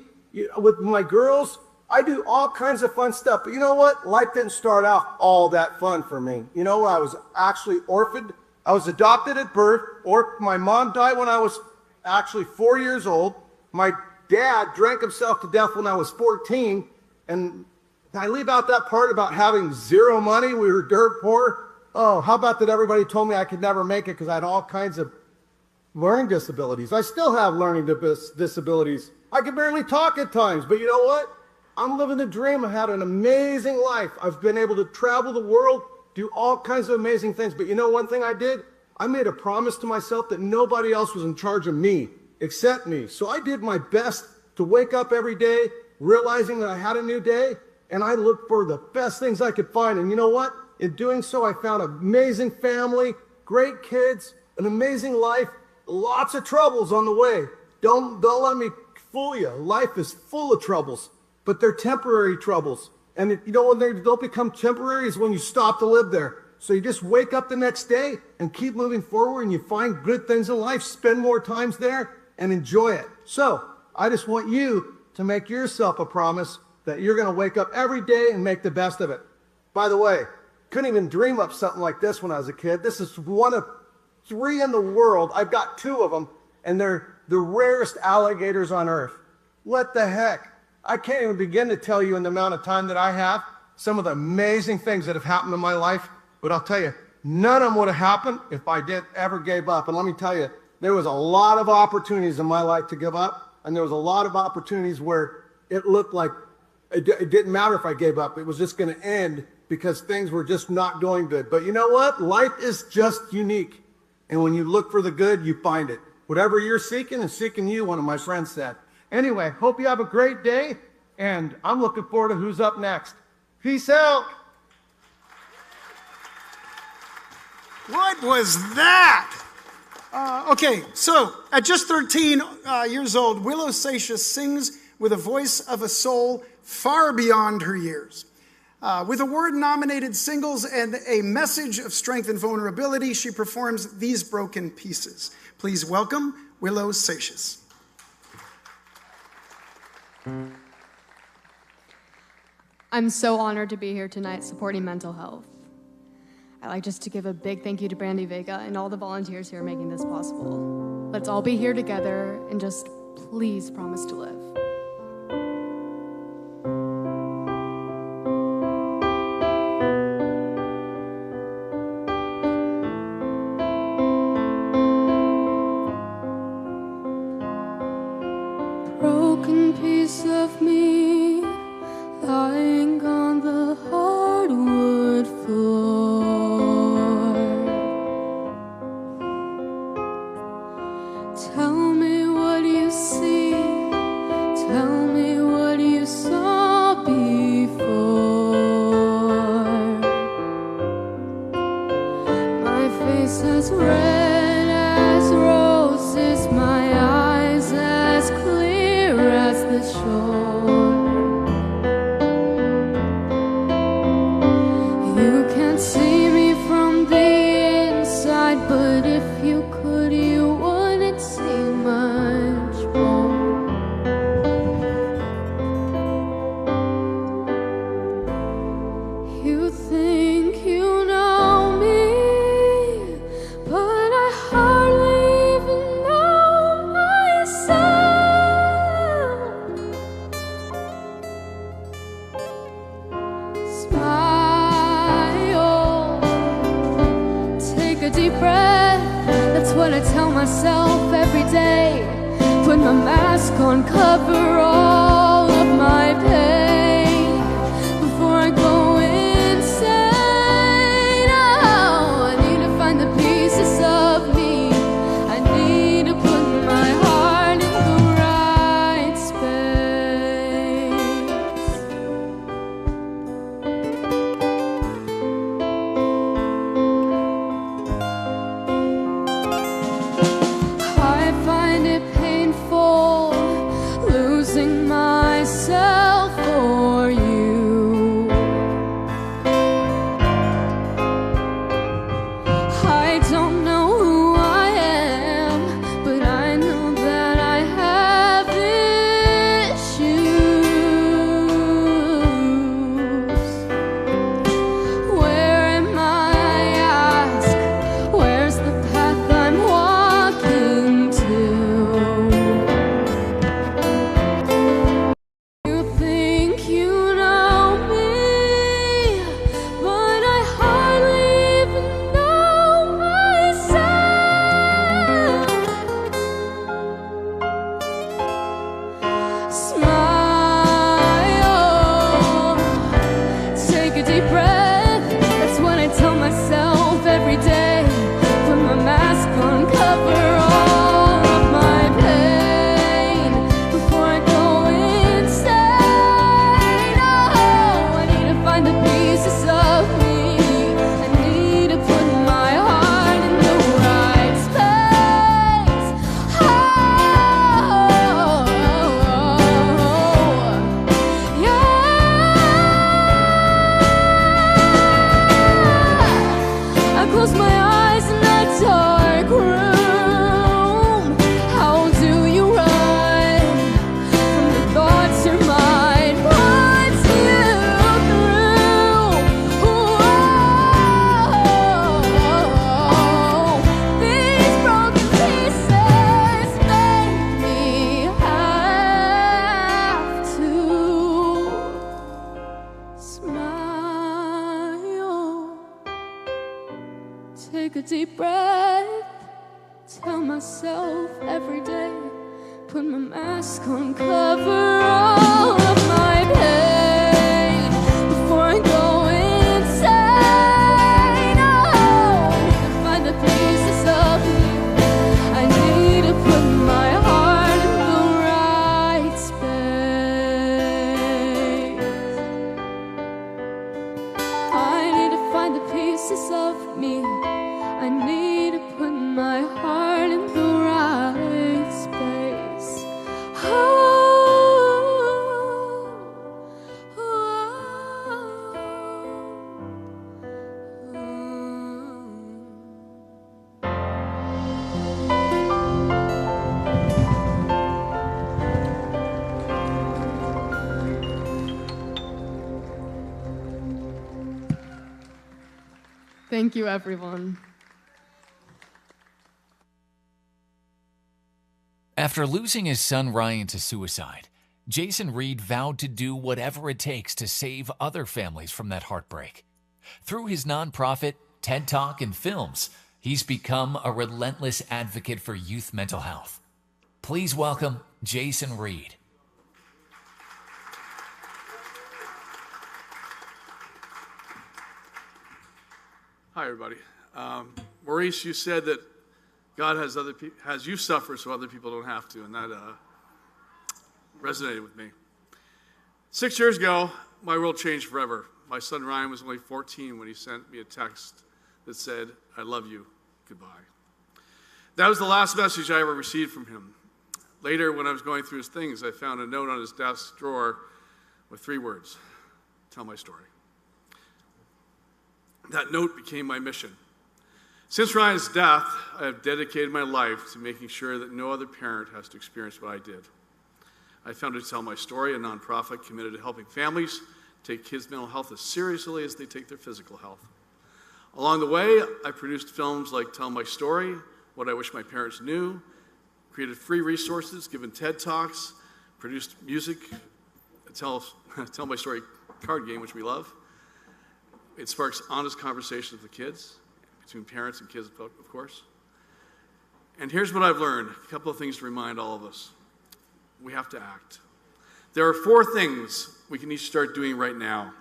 with my girls. I do all kinds of fun stuff. But you know what? Life didn't start out all that fun for me. You know, I was actually orphaned. I was adopted at birth. Or my mom died when I was actually 4 years old. My dad drank himself to death when I was 14, and I leave out that part about having zero money. We were dirt poor. Oh, how about that everybody told me I could never make it because I had all kinds of learning disabilities. I still have learning disabilities. I can barely talk at times, but you know what? I'm living the dream. I had an amazing life. I've been able to travel the world, do all kinds of amazing things, but you know one thing I did? I made a promise to myself that nobody else was in charge of me. Except me. So I did my best to wake up every day, realizing that I had a new day, and I looked for the best things I could find. And you know what? In doing so, I found an amazing family, great kids, an amazing life, lots of troubles on the way. Don't let me fool you. Life is full of troubles, but they're temporary troubles. And you know when they don't become temporary is when you stop to live there. So you just wake up the next day and keep moving forward, and you find good things in life, spend more times there, and enjoy it. So I just want you to make yourself a promise that you're going to wake up every day and make the best of it. By the way, couldn't even dream up something like this when I was a kid. This is one of 3 in the world. I've got 2 of them, and they're the rarest alligators on earth. What the heck? I can't even begin to tell you in the amount of time that I have some of the amazing things that have happened in my life. But I'll tell you, none of them would have happened if I ever gave up. And let me tell you, there was a lot of opportunities in my life to give up, and there was a lot of opportunities where it looked like it didn't matter if I gave up. It was just going to end because things were just not going good. But you know what? Life is just unique. And when you look for the good, you find it. Whatever you're seeking is seeking you, one of my friends said. Anyway, hope you have a great day, and I'm looking forward to who's up next. Peace out. What was that? Okay, so at just 13 years old, Willow Seixas sings with a voice of a soul far beyond her years. With award-nominated singles and a message of strength and vulnerability, she performs these broken pieces. Please welcome Willow Seixas. I'm so honored to be here tonight supporting mental health. I'd like just to give a big thank you to Brandy Vega and all the volunteers here making this possible. Let's all be here together and just please promise to live. Broken piece of me lying on the hardwood floor. Tell me what you see, tell me what you saw before. My face as red as roses, my eyes as clear as the shore. You can't see me from the inside, but if you could, you wouldn't see much more. You think you know me, but I hardly even know myself. Smile, take a deep breath. what I tell myself every day. Put my mask on, cover all of my pain before I go insane. Oh, I need to find the pieces of me. I need to put my heart in the right space. I find it painful losing myself for you. I don't know who I am, but I know that I have issues. Where am I, ask? Where's the path I'm walking to? You think you know me, but I hardly even know myself. Smile, take a deep breath. That's what I tell myself every day. Put my mask on, cover all of my pain before I go insane. Oh, I need to find the pieces of me. I need to put my heart in the right space. Oh, yeah. I close my eyes in that dark room. How do you run from the thoughts your mind puts you through? Whoa, these broken pieces make me have to smile. Take a deep breath. Tell myself every day. Put my mask on, cover all of my pain before I go insane. Oh, I need to find the pieces of me. I need to put my heart in the right space. I need to find the pieces of me. I need to put my heart in the right space. Oh, Thank you, everyone. After losing his son Ryan to suicide, Jason Reed vowed to do whatever it takes to save other families from that heartbreak. Through his nonprofit, TED Talk, and films, he's become a relentless advocate for youth mental health. Please welcome Jason Reed. Hi, everybody. Maurice, you said that God has you suffer so other people don't have to, and that resonated with me. 6 years ago, my world changed forever. My son Ryan was only 14 when he sent me a text that said, "I love you, goodbye." That was the last message I ever received from him. Later, when I was going through his things, I found a note on his desk drawer with 3 words: "Tell my story." That note became my mission. Since Ryan's death, I have dedicated my life to making sure that no other parent has to experience what I did. I founded Tell My Story, a nonprofit committed to helping families take kids' mental health as seriously as they take their physical health. Along the way, I produced films like Tell My Story, What I Wish My Parents Knew, created free resources, given TED Talks, produced music, Tell My Story card game, which we love. It sparks honest conversations with kids, between parents and kids, of course. And here's what I've learned, a couple of things to remind all of us. We have to act. There are 4 things we can each start doing right now.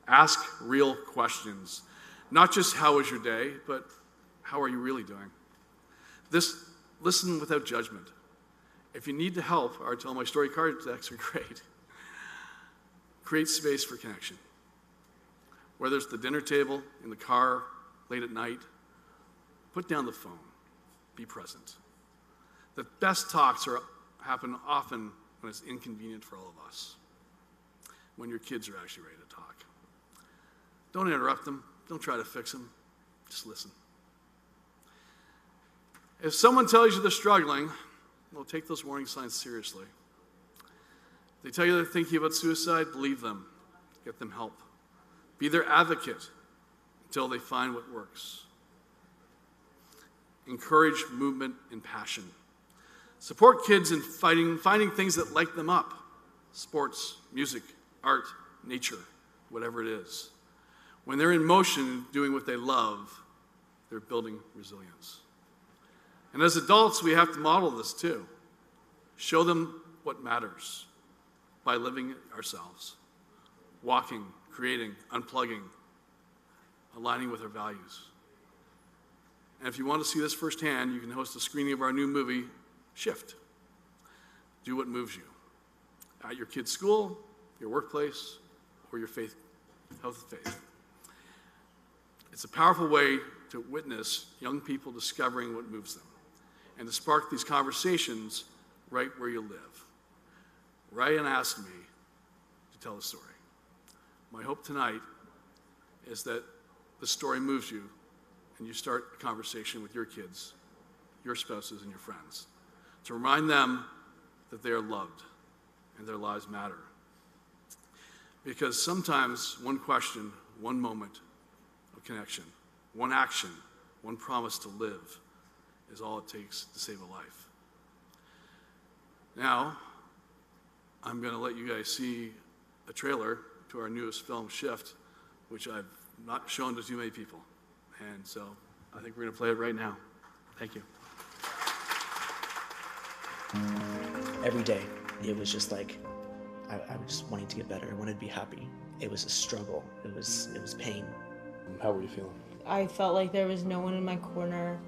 Ask real questions. Not just how was your day, but how are you really doing? Listen without judgment. If you need to help, our Tell My Story card decks are great. Create space for connection. Whether it's the dinner table, in the car, late at night, put down the phone. Be present. The best talks happen often when it's inconvenient for all of us. When your kids are actually ready to talk. Don't interrupt them. Don't try to fix them. Just listen. If someone tells you they're struggling, well, take those warning signs seriously. If they tell you they're thinking about suicide, believe them. Get them help. Be their advocate until they find what works. Encourage movement and passion. Support kids in finding things that light them up. Sports, music, art, nature, whatever it is. When they're in motion doing what they love, they're building resilience. And as adults, we have to model this too. Show them what matters by living it ourselves. Walking, creating, unplugging, aligning with our values. And if you want to see this firsthand, you can host a screening of our new movie, Shift. Do what moves you. At your kid's school, your workplace, or your health of faith. It's a powerful way to witness young people discovering what moves them and to spark these conversations right where you live. Write and ask me to tell the story. My hope tonight is that the story moves you and you start a conversation with your kids, your spouses, and your friends to remind them that they are loved and their lives matter. Because sometimes one question, one moment of connection, one action, one promise to live is all it takes to save a life. Now, I'm going to let you guys see a trailer to our newest film, Shift, which I've not shown to too many people. And so I think we're going to play it right now. Thank you. Every day, it was just like, I was just wanting to get better. I wanted to be happy. It was a struggle. It was pain. How were you feeling? I felt like there was no one in my corner,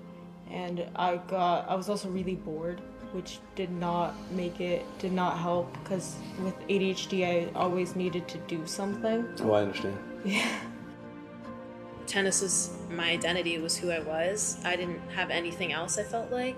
and I was also really bored, which did not help, because with ADHD, I always needed to do something. Oh, I understand. Yeah. Tennis was my identity, was who I was. I didn't have anything else, I felt like,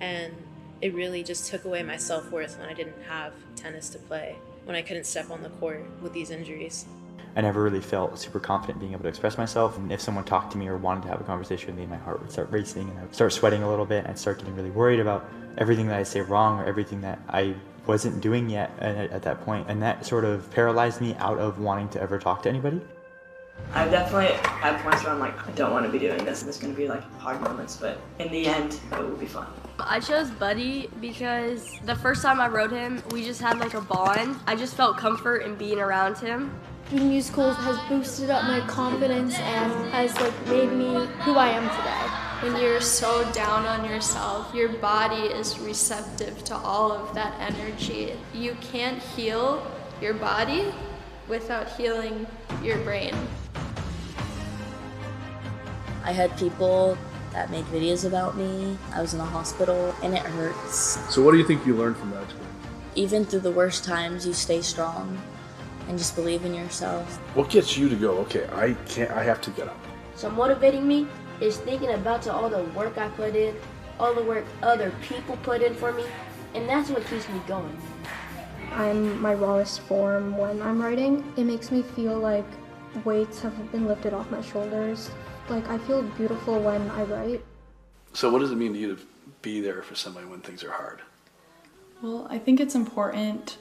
and it really just took away my self-worth when I didn't have tennis to play, when I couldn't step on the court with these injuries. I never really felt super confident being able to express myself, and if someone talked to me or wanted to have a conversation with me, my heart would start racing and I would start sweating a little bit, and I'd start getting really worried about everything that I say wrong or everything that I wasn't doing yet at that point, and that sort of paralyzed me out of wanting to ever talk to anybody. I definitely had points where I'm like, I don't want to be doing this, and there's going to be like hard moments, but in the end, it will be fun. I chose Buddy because the first time I rode him, we just had like a bond. I just felt comfort in being around him. Doing musicals has boosted up my confidence and has made me who I am today. When you're so down on yourself, your body is receptive to all of that energy. You can't heal your body without healing your brain. I had people that made videos about me. I was in the hospital and it hurts. So what do you think you learned from that experience? Even through the worst times, you stay strong and just believe in yourself. What gets you to go, okay, I have to get up? So motivating me is thinking about all the work I put in, all the work other people put in for me, and that's what keeps me going. I'm my rawest form when I'm writing. It makes me feel like weights have been lifted off my shoulders. Like, I feel beautiful when I write. So what does it mean to you to be there for somebody when things are hard? Well, I think it's important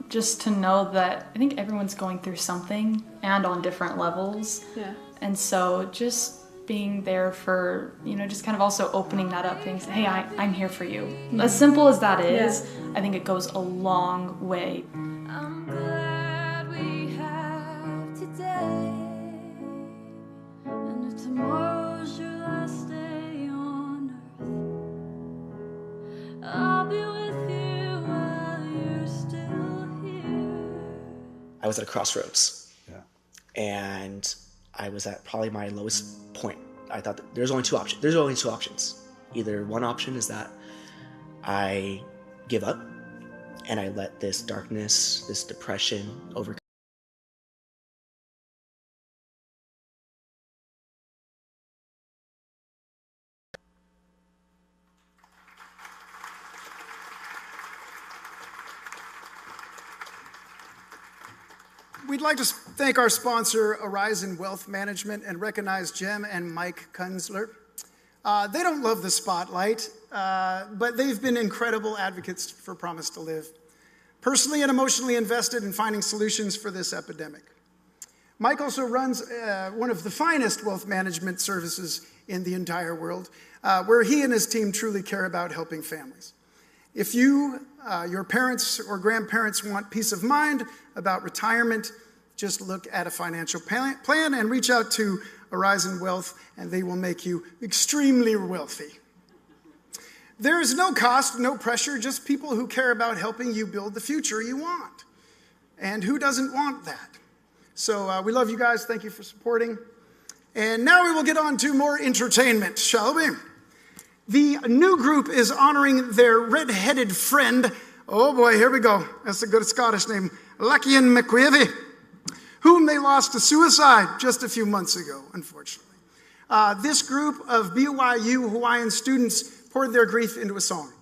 just to know that I think everyone's going through something and on different levels. Yeah. And so just being there for, just kind of also opening that up, saying, hey, I'm here for you. Mm-hmm. As simple as that is, Yeah. I think it goes a long way. I'm glad we have today. And if tomorrow's your last day on earth, I was at a crossroads. Yeah. And I was at probably my lowest point. I thought that there's only two options. Either one option is that I give up and I let this darkness, this depression overcome. We'd like to thank our sponsor, Horizon Wealth Management, and recognize Jem and Mike Kunzler. They don't love the spotlight, but they've been incredible advocates for Promise to Live, personally and emotionally invested in finding solutions for this epidemic. Mike also runs one of the finest wealth management services in the entire world, where he and his team truly care about helping families. If you, your parents or grandparents want peace of mind about retirement, just look at a financial plan and reach out to Horizon Wealth, and they will make you extremely wealthy. There is no cost, no pressure, just people who care about helping you build the future you want. And who doesn't want that? So we love you guys. Thank you for supporting. And now we will get on to more entertainment, shall we? The new group is honoring their red-headed friend. Oh boy, here we go. That's a good Scottish name. Lucian McQuavey, whom they lost to suicide just a few months ago, unfortunately. This group of BYU Hawaiian students poured their grief into a song.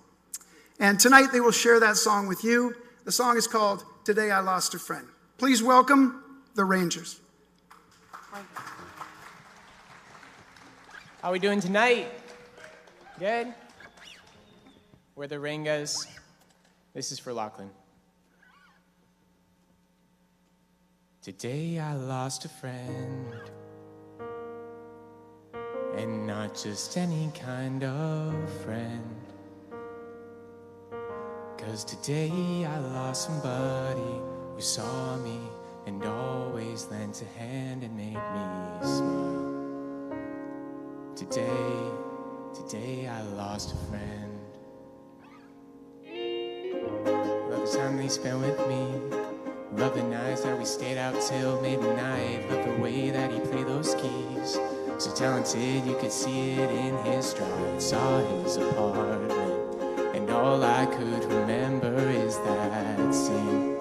And tonight they will share that song with you. The song is called Today I Lost a Friend. Please welcome the Rangers. How are we doing tonight? Good? We're the Ringas. This is for Lachlan. Today I lost a friend, and not just any kind of friend. 'Cause today I lost somebody who saw me and always lent a hand and made me smile. Today I lost a friend. Love the time they spent with me. Love the nights that we stayed out till midnight. Love the way that he played those keys. So talented, you could see it in his stride. Saw his apartment, and all I could remember is that scene.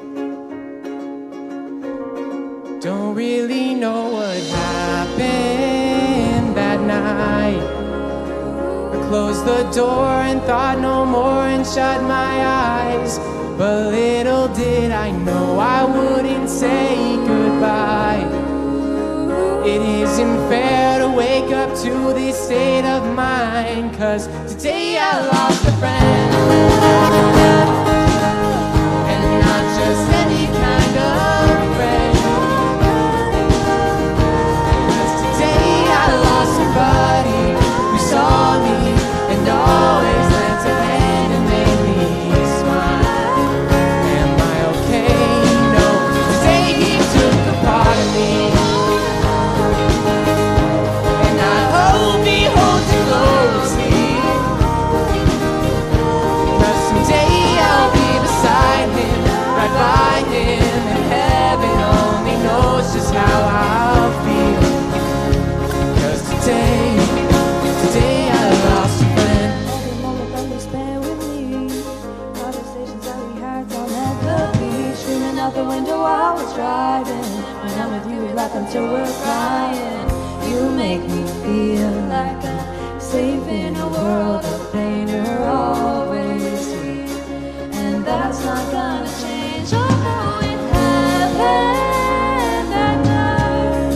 Don't really know what happened that night. I closed the door and thought no more and shut my eyes. But little did I know I wouldn't say goodbye. It isn't fair to wake up to this state of mind. 'Cause today I lost a friend, and not just any kind of friend. 'Cause today I lost somebody who saw me and always lent a hand and made me smile. Am I okay? No, today he took a part of me, and I hope he holds you closely. 'Cause someday I'll be beside him, right by him, and heaven only knows just how I'll feel. 'Cause today I lost a friend. Every moment that you spent with me, conversations that we had down at the beach, screaming out the window while I was driving. When I'm with you, we laugh until we're crying. You make me feel like I'm safe in a world of pain. You're always sweet, and that's not gonna change. Oh, it happened that night.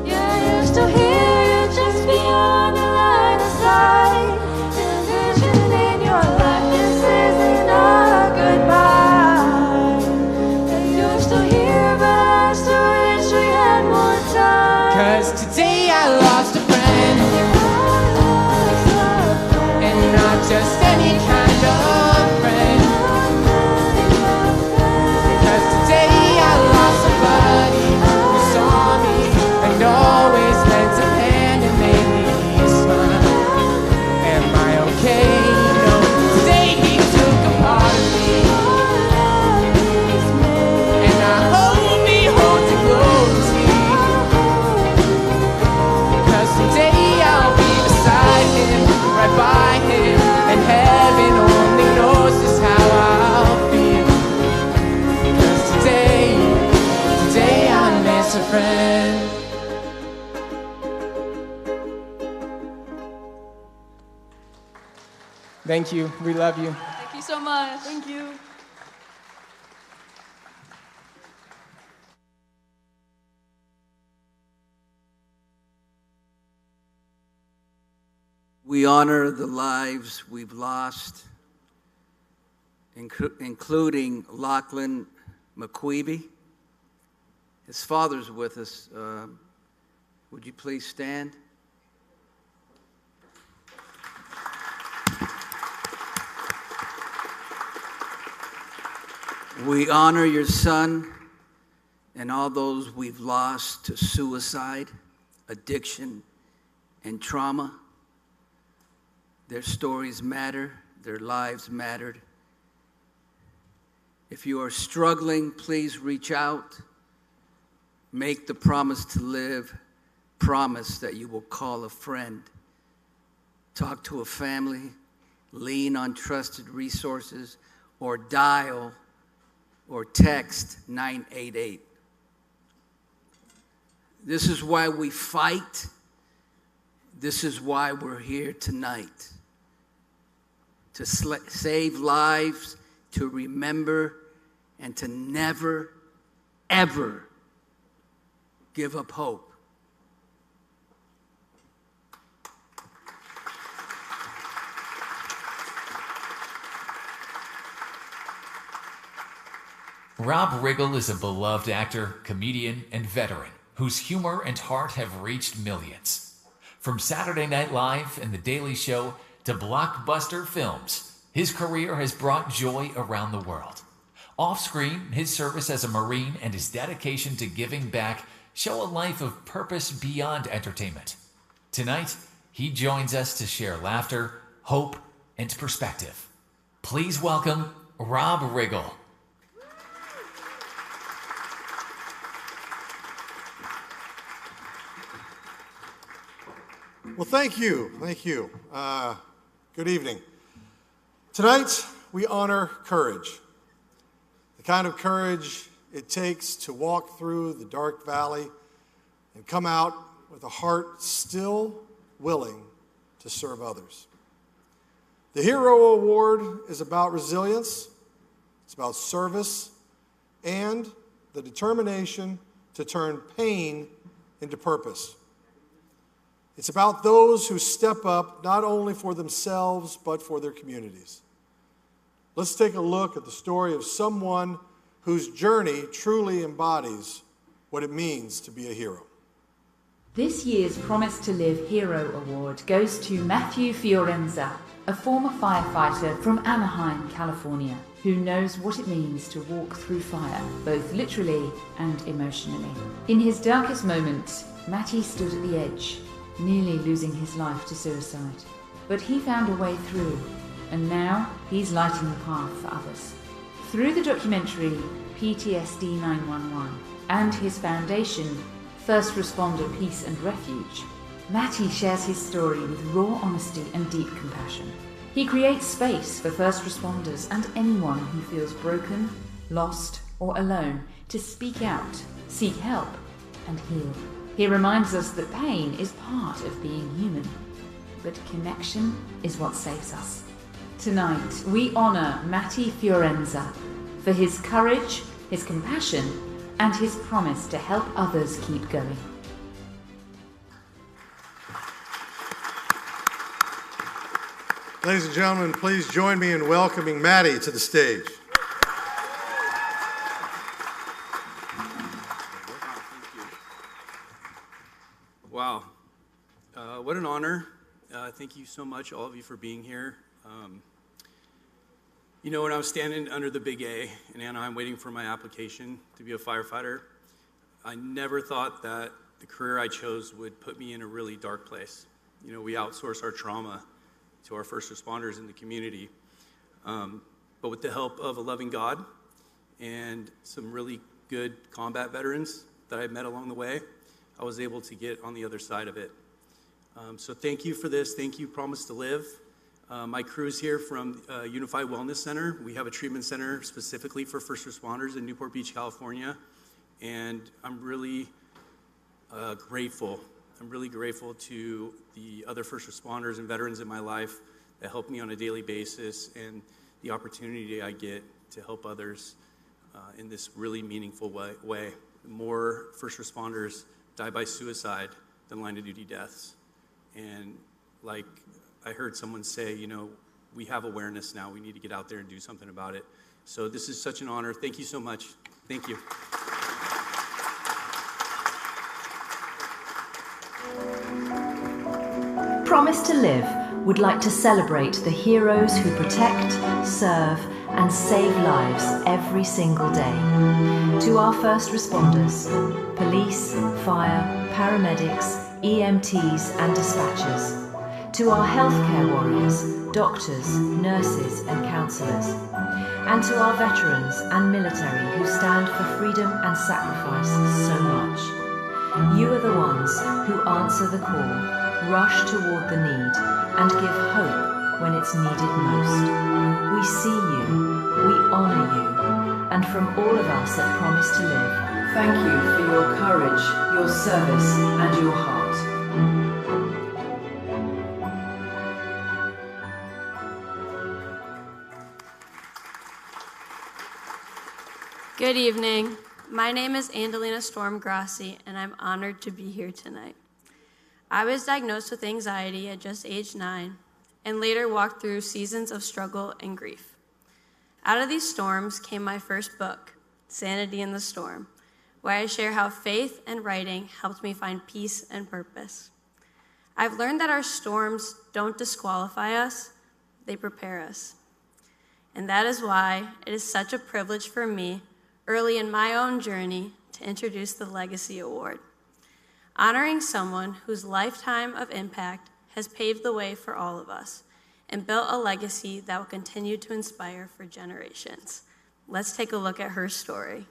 Yeah, you're still here, you're just beyond the line of sight. Envision in your life, this isn't a goodbye. And you're still here, but I still wish we had more time. 'Cause today I lost a friend, and not just any kind of friend. friend. Thank you. We love you. Thank you so much. Thank you. We honor the lives we've lost, including Lachlan McQueeby. His father's with us. Would you please stand? We honor your son and all those we've lost to suicide, addiction, and trauma. Their stories matter. Their lives mattered. If you are struggling, please reach out. Make the promise to live. Promise that you will call a friend. Talk to a family. Lean on trusted resources. Or dial or text 988. This is why we fight. This is why we're here tonight. To save lives, to remember, and to never, ever give up hope. Rob Riggle is a beloved actor, comedian, and veteran whose humor and heart have reached millions. From Saturday Night Live and The Daily Show to blockbuster films, his career has brought joy around the world. Off-screen, his service as a Marine and his dedication to giving back show a life of purpose beyond entertainment. Tonight, he joins us to share laughter, hope, and perspective. Please welcome Rob Riggle. Well, thank you. Good evening. Tonight, we honor courage. The kind of courage it takes to walk through the dark valley and come out with a heart still willing to serve others. The Hero Award is about resilience, it's about service, and the determination to turn pain into purpose. It's about those who step up not only for themselves, but for their communities. Let's take a look at the story of someone whose journey truly embodies what it means to be a hero. This year's Promise to Live Hero Award goes to Matthew Fiorenza, a former firefighter from Anaheim, California, who knows what it means to walk through fire, both literally and emotionally. In his darkest moments, Matty stood at the edge, nearly losing his life to suicide. But he found a way through, and now he's lighting the path for others. Through the documentary PTSD 911 and his foundation, First Responder Peace and Refuge, Matty shares his story with raw honesty and deep compassion. He creates space for first responders and anyone who feels broken, lost, or alone to speak out, seek help, and heal. He reminds us that pain is part of being human, but connection is what saves us. Tonight, we honor Matty Fiorenza for his courage, his compassion, and his promise to help others keep going. Ladies and gentlemen, please join me in welcoming Matty to the stage. Wow, what an honor. Thank you so much, all of you, for being here. You know, when I was standing under the Big A in Anaheim waiting for my application to be a firefighter, I never thought that the career I chose would put me in a really dark place. You know, we outsource our trauma to our first responders in the community. But with the help of a loving God and some really good combat veterans that I met along the way, I was able to get on the other side of it. So thank you for this. Thank you, Promise to Live. My crew's here from Unified Wellness Center. We have a treatment center specifically for first responders in Newport Beach, California. And I'm really grateful. I'm really grateful to the other first responders and veterans in my life that help me on a daily basis, and the opportunity I get to help others in this really meaningful way. More first responders die by suicide than line of duty deaths. And like I heard someone say, you know, we have awareness now. We need to get out there and do something about it. So this is such an honor. Thank you so much. Thank you. Promise to Live would like to celebrate the heroes who protect, serve, and save lives every single day. To our first responders, police, fire, paramedics, EMTs, and dispatchers. To our healthcare warriors, doctors, nurses, and counsellors. And to our veterans and military who stand for freedom and sacrifice so much. You are the ones who answer the call, rush toward the need, and give hope when it's needed most. We see you, we honour you, and from all of us at Promise to Live, thank you for your courage, your service, and your heart. Good evening. My name is Andalina Storm Grassi, and I'm honored to be here tonight. I was diagnosed with anxiety at just age 9, and later walked through seasons of struggle and grief. Out of these storms came my first book, Sanity in the Storm, where I share how faith and writing helped me find peace and purpose. I've learned that our storms don't disqualify us, they prepare us. And that is why it is such a privilege for me, early in my own journey, to introduce the Legacy Award, honoring someone whose lifetime of impact has paved the way for all of us and built a legacy that will continue to inspire for generations. Let's take a look at her story.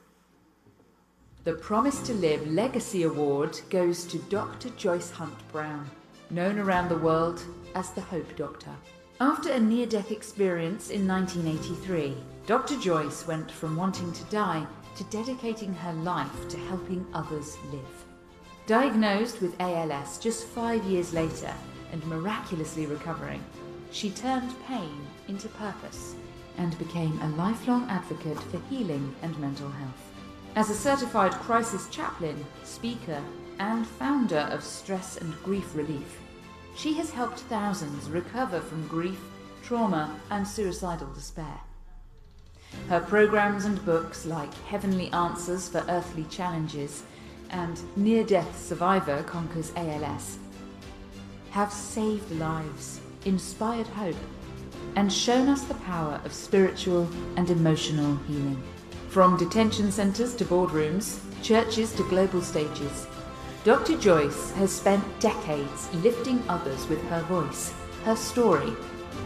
The Promise to Live Legacy Award goes to Dr. Joyce Hunt Brown, known around the world as the Hope Doctor. After a near-death experience in 1983, Dr. Joyce went from wanting to die to dedicating her life to helping others live. Diagnosed with ALS just 5 years later and miraculously recovering, she turned pain into purpose and became a lifelong advocate for healing and mental health. As a certified crisis chaplain, speaker, and founder of Stress and Grief Relief, she has helped thousands recover from grief, trauma, and suicidal despair. Her programs and books like Heavenly Answers for Earthly Challenges and Near-Death Survivor Conquers ALS have saved lives, inspired hope, and shown us the power of spiritual and emotional healing. From detention centres to boardrooms, churches to global stages, Dr. Joyce has spent decades lifting others with her voice, her story,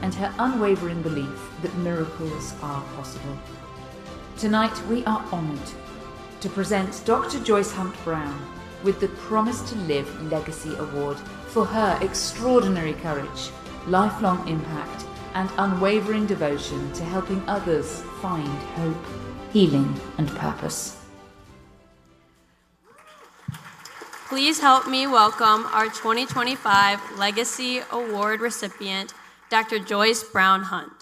and her unwavering belief that miracles are possible. Tonight we are honoured to present Dr. Joyce Hunt Brown with the Promise to Live Legacy Award for her extraordinary courage, lifelong impact, and unwavering devotion to helping others find hope, healing, and purpose. Please help me welcome our 2025 Legacy Award recipient, Dr. Joyce Brown Hunt.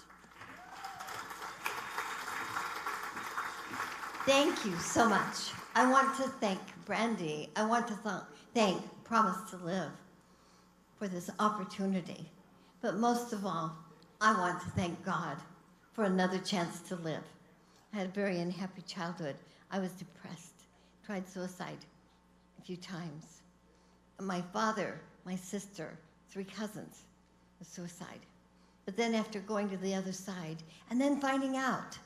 Thank you so much. I want to thank Brandy. I want to thank Promise to Live for this opportunity. But most of all, I want to thank God for another chance to live. I had a very unhappy childhood. I was depressed, tried suicide a few times. My father, my sister, 3 cousins with suicide. But then after going to the other side and then finding out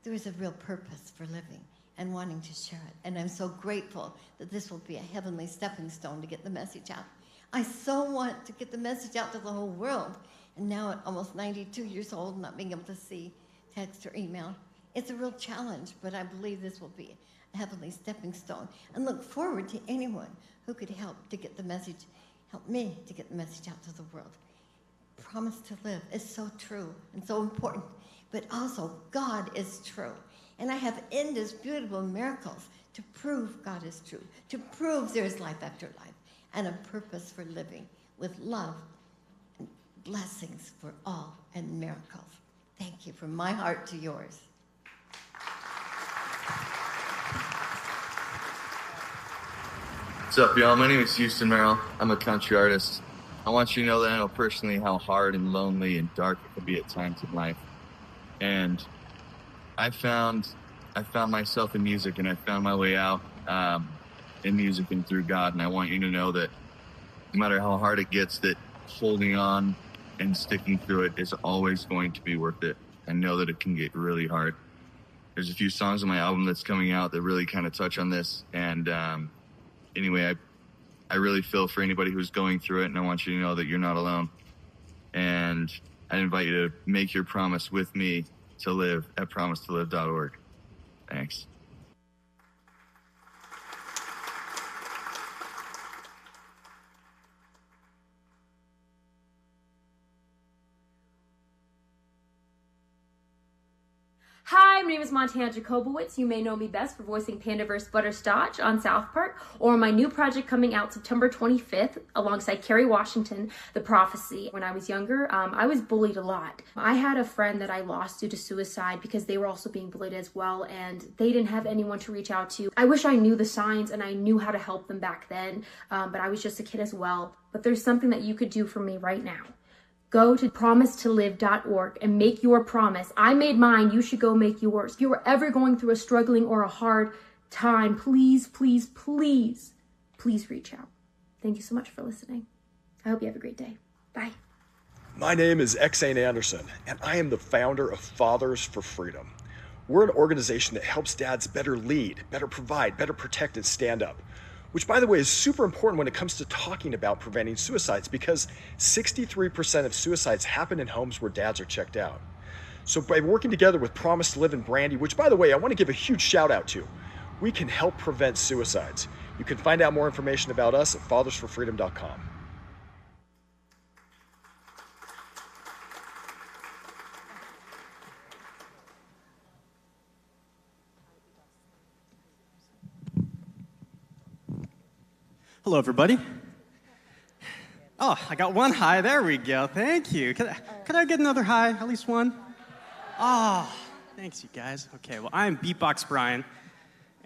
there is a real purpose for living and wanting to share it. And I'm so grateful that this will be a heavenly stepping stone to get the message out. I so want to get the message out to the whole world. And now at almost 92 years old, not being able to see text or email, it's a real challenge, but I believe this will be a heavenly stepping stone. And look forward to anyone who could help to get the message, help me to get the message out to the world. Promise to live is so true and so important, but also God is true. And I have indisputable miracles to prove God is true, to prove there is life after life, and a purpose for living with love and blessings for all and miracles. Thank you from my heart to yours. What's up, y'all? My name is Houston Merrill. I'm a country artist. I want you to know that I know personally how hard and lonely and dark it can be at times in life. And I found myself in music, and I found my way out in music and through God. And I want you to know that no matter how hard it gets, that holding on and sticking through it is always going to be worth it. I know that it can get really hard. There's a few songs on my album that's coming out that really kind of touch on this. And anyway, I really feel for anybody who's going through it, and I want you to know that you're not alone. And I invite you to make your promise with me to live at PROMISE2LIVE.org. Thanks. Hi, my name is Montana Jacobowitz. You may know me best for voicing Pandaverse Butterscotch on South Park, or my new project coming out September 25th alongside Kerry Washington, The Prophecy. When I was younger, I was bullied a lot. I had a friend that I lost due to suicide because they were also being bullied as well, and they didn't have anyone to reach out to. I wish I knew the signs and I knew how to help them back then, but I was just a kid as well. But there's something that you could do for me right now. Go to PROMISE2LIVE.org and make your promise. I made mine. You should go make yours. If you are ever going through a struggling or a hard time, please, please, please, please reach out. Thank you so much for listening. I hope you have a great day. Bye. My name is Xane Anderson, and I am the founder of Fathers for Freedom. We're an organization that helps dads better lead, better provide, better protect, and stand up. Which, by the way, is super important when it comes to talking about preventing suicides, because 63% of suicides happen in homes where dads are checked out. So by working together with Promise to Live and Brandy, which, by the way, I want to give a huge shout out to, we can help prevent suicides. You can find out more information about us at fathersforfreedom.com. Hello, everybody. Oh, I got one high. There we go. Thank you. Could I get another high? At least one? Oh, thanks, you guys. Okay, well, I'm Beatbox Brian.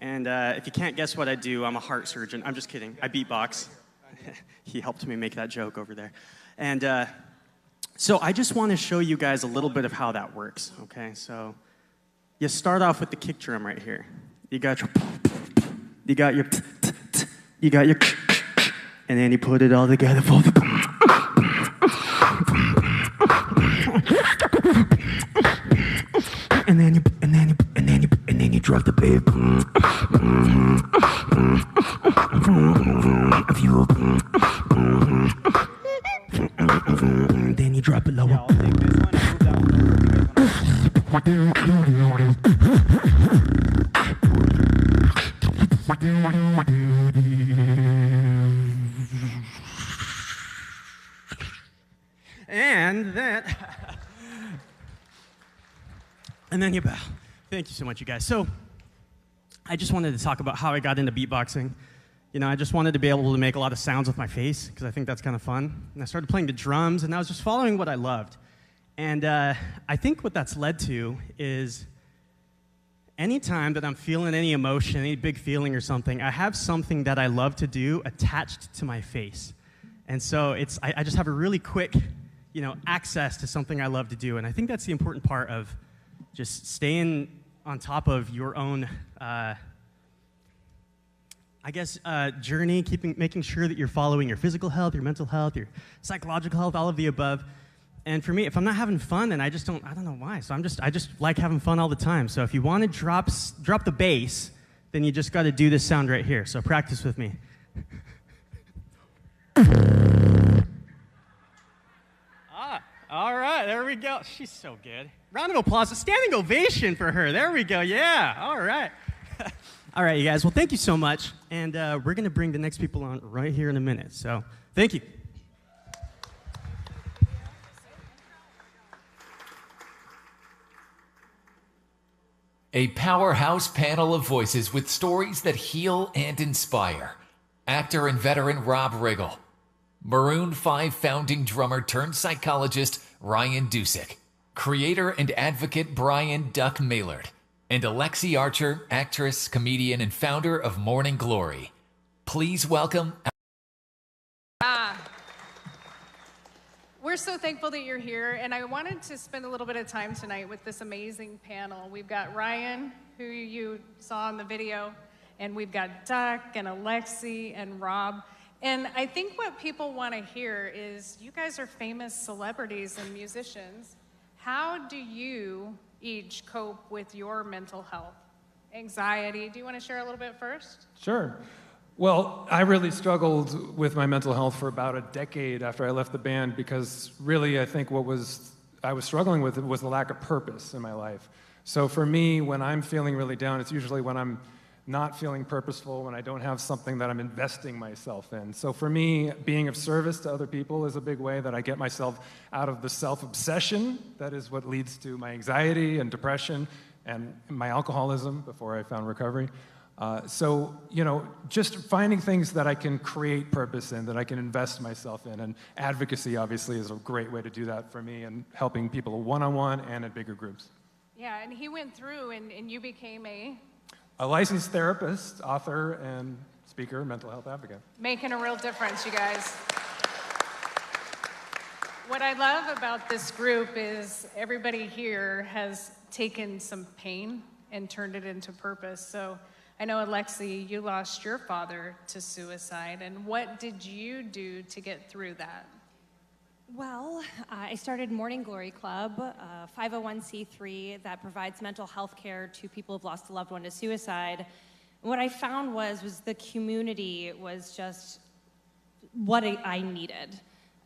And if you can't guess what I do, I'm a heart surgeon. I'm just kidding. I beatbox. He helped me make that joke over there. And so I just want to show you guys a little bit of how that works, okay? So you start off with the kick drum right here. You got your, and then you put it all together for the and then you drop the bass. Then you drop it lower. Yeah, I'll take this one and move and then you bow. Thank you so much, you guys. So I just wanted to talk about how I got into beatboxing. You know, I just wanted to be able to make a lot of sounds with my face because I think that's kind of fun. And I started playing the drums, and I was just following what I loved. And I think what that's led to is anytime that I'm feeling any emotion, any big feeling or something, I have something that I love to do attached to my face. And so I just have a really quick, access to something I love to do. And I think that's the important part of just staying on top of your own, journey, making sure that you're following your physical health, your mental health, your psychological health, all of the above. And for me, if I'm not having fun, then I don't know why. So I just like having fun all the time. So if you want to drop the bass, then you just got to do this sound right here. So practice with me. All right, there we go. She's so good. Round of applause, a standing ovation for her. There we go, yeah, all right. All right, you guys, well, thank you so much. And we're going to bring the next people on right here in a minute. So thank you. A powerhouse panel of voices with stories that heal and inspire. Actor and veteran Rob Riggle. Maroon 5 founding drummer turned psychologist Ryan Dusick. Creator and advocate Brian Duck Maylard. And Alexi Archer, actress, comedian, and founder of Morning Glory. Please welcome... We're so thankful that you're here, and I wanted to spend a little bit of time tonight with this amazing panel. We've got Ryan, who you saw in the video, and we've got Duck and Alexi and Rob. And I think what people want to hear is, you guys are famous celebrities and musicians. How do you each cope with your mental health? Anxiety, do you want to share a little bit first? Sure. Well, I really struggled with my mental health for about a decade after I left the band, because really I think I was struggling with was the lack of purpose in my life. So for me, when I'm feeling really down, it's usually when I'm not feeling purposeful, when I don't have something that I'm investing myself in. So for me, being of service to other people is a big way that I get myself out of the self-obsession that is what leads to my anxiety and depression and my alcoholism before I found recovery. So, you know, just finding things that I can create purpose in, that I can invest myself in. And advocacy, obviously, is a great way to do that for me, and helping people one-on-one and at bigger groups. Yeah, and he went through and you became a licensed therapist, author, and speaker, mental health advocate. Making a real difference, you guys. What I love about this group is everybody here has taken some pain and turned it into purpose. So I know, Alexi, you lost your father to suicide, and what did you do to get through that? Well, I started Morning Glory Club, a 501c3 that provides mental health care to people who've lost a loved one to suicide. And what I found was the community was just what I needed.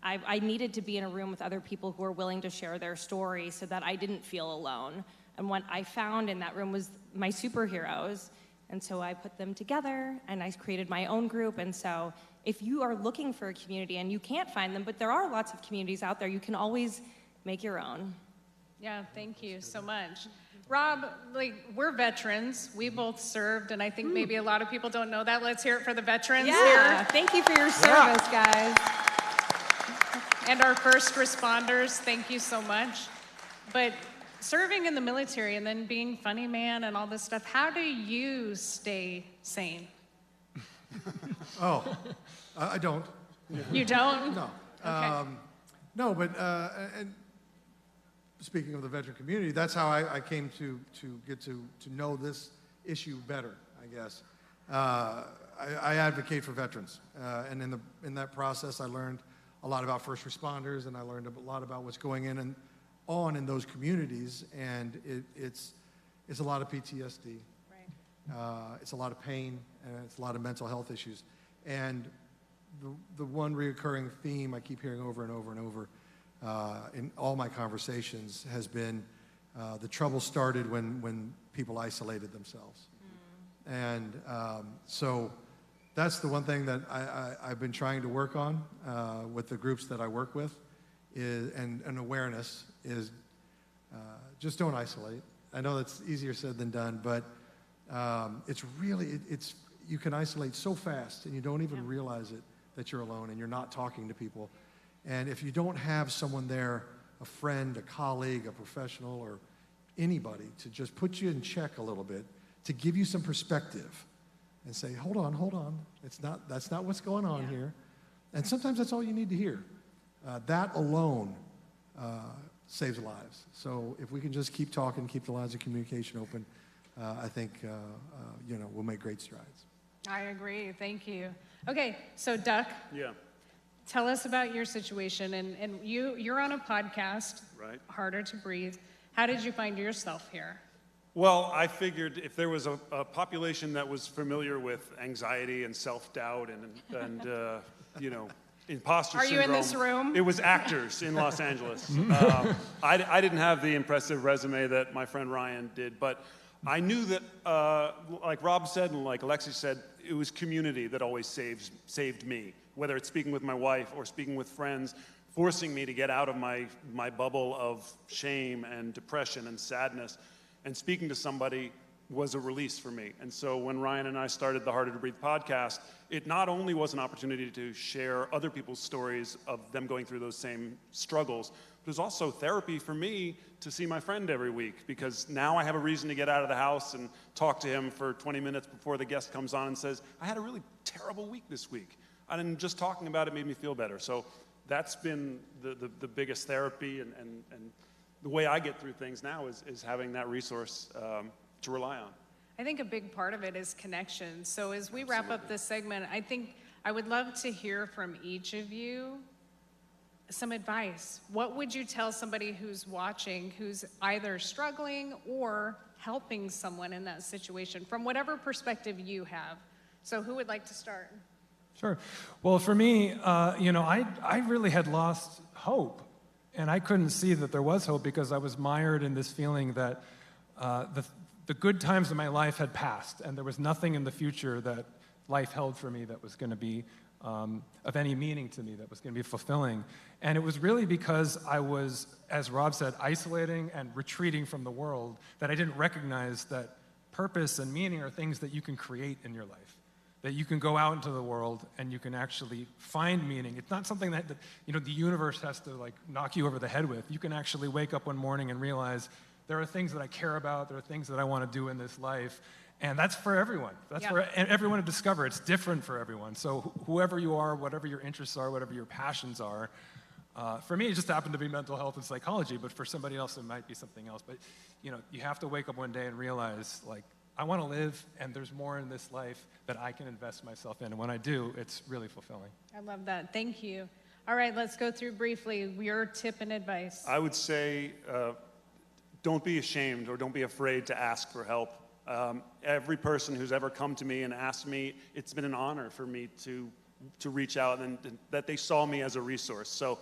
I needed to be in a room with other people who were willing to share their story so that I didn't feel alone. And what I found in that room was my superheroes. And so I put them together, and I created my own group. And so if you are looking for a community and you can't find them, but there are lots of communities out there, you can always make your own. Yeah, thank you so much. Rob, we're veterans. We both served, and I think maybe a lot of people don't know that. Let's hear it for the veterans Yeah, here. thank you for your service, guys. And our first responders, thank you so much. But serving in the military and then being funny man and all this stuff, how do you stay sane? I don't. You don't? No. Okay. No, but and speaking of the veteran community, that's how I came to get to know this issue better, I guess. I advocate for veterans, and in that process, I learned a lot about first responders, and I learned a lot about what's going on in those communities, and it's a lot of PTSD. Right. It's a lot of pain, and it's a lot of mental health issues. And the one reoccurring theme I keep hearing over and over and over in all my conversations has been the trouble started when people isolated themselves. And so that's the one thing that I've been trying to work on with the groups that I work with, and awareness is just don't isolate. I know that's easier said than done, but it's really, you can isolate so fast and you don't even realize it, that you're alone and you're not talking to people. And if you don't have someone there, a friend, a colleague, a professional, or anybody to just put you in check a little bit, to give you some perspective and say, hold on, that's not what's going on here. And sometimes that's all you need to hear. That alone saves lives. So if we can just keep talking, keep the lines of communication open, I think we'll make great strides. I agree, thank you. Okay, so Duck. Yeah. Tell us about your situation, and you're on a podcast, right? Harder to Breathe. How did you find yourself here? Well, I figured if there was a population that was familiar with anxiety and self-doubt and imposter syndrome. Are you in this room? It was actors in Los Angeles. I didn't have the impressive resume that my friend Ryan did, but I knew that, like Rob said and like Alexi said, it was community that always saved me, whether it's speaking with my wife or speaking with friends, forcing me to get out of my bubble of shame and depression and sadness. And speaking to somebody was a release for me. And so when Ryan and I started the Harder to Breathe podcast, it not only was an opportunity to share other people's stories of them going through those same struggles, but it was also therapy for me to see my friend every week, because now I have a reason to get out of the house and talk to him for 20 minutes before the guest comes on and says, I had a really terrible week this week. And just talking about it made me feel better. So that's been the biggest therapy, and the way I get through things now is having that resource to rely on. I think a big part of it is connection. So as we wrap up this segment, I think I would love to hear from each of you some advice. What would you tell somebody who's watching, who's either struggling or helping someone in that situation, from whatever perspective you have? So who would like to start? Sure. Well, for me, I really had lost hope, and I couldn't see that there was hope because I was mired in this feeling that the good times of my life had passed, and there was nothing in the future that life held for me that was going to be of any meaning to me, that was going to be fulfilling. And it was really because I was, as Rob said, isolating and retreating from the world, that I didn't recognize that purpose and meaning are things that you can create in your life, that you can go out into the world and you can actually find meaning. It's not something that the universe has to knock you over the head with. You can actually wake up one morning and realize there are things that I care about, there are things that I want to do in this life, and that's for everyone. That's for everyone to discover. It's different for everyone. So whoever you are, whatever your interests are, whatever your passions are, for me, it just happened to be mental health and psychology, but for somebody else, it might be something else. But you have to wake up one day and realize, I want to live, and there's more in this life that I can invest myself in. And when I do, it's really fulfilling. I love that. Thank you. All right, let's go through briefly your tip and advice. I would say don't be ashamed or don't be afraid to ask for help. Every person who's ever come to me and asked me, it's been an honor for me to reach out, and that they saw me as a resource. So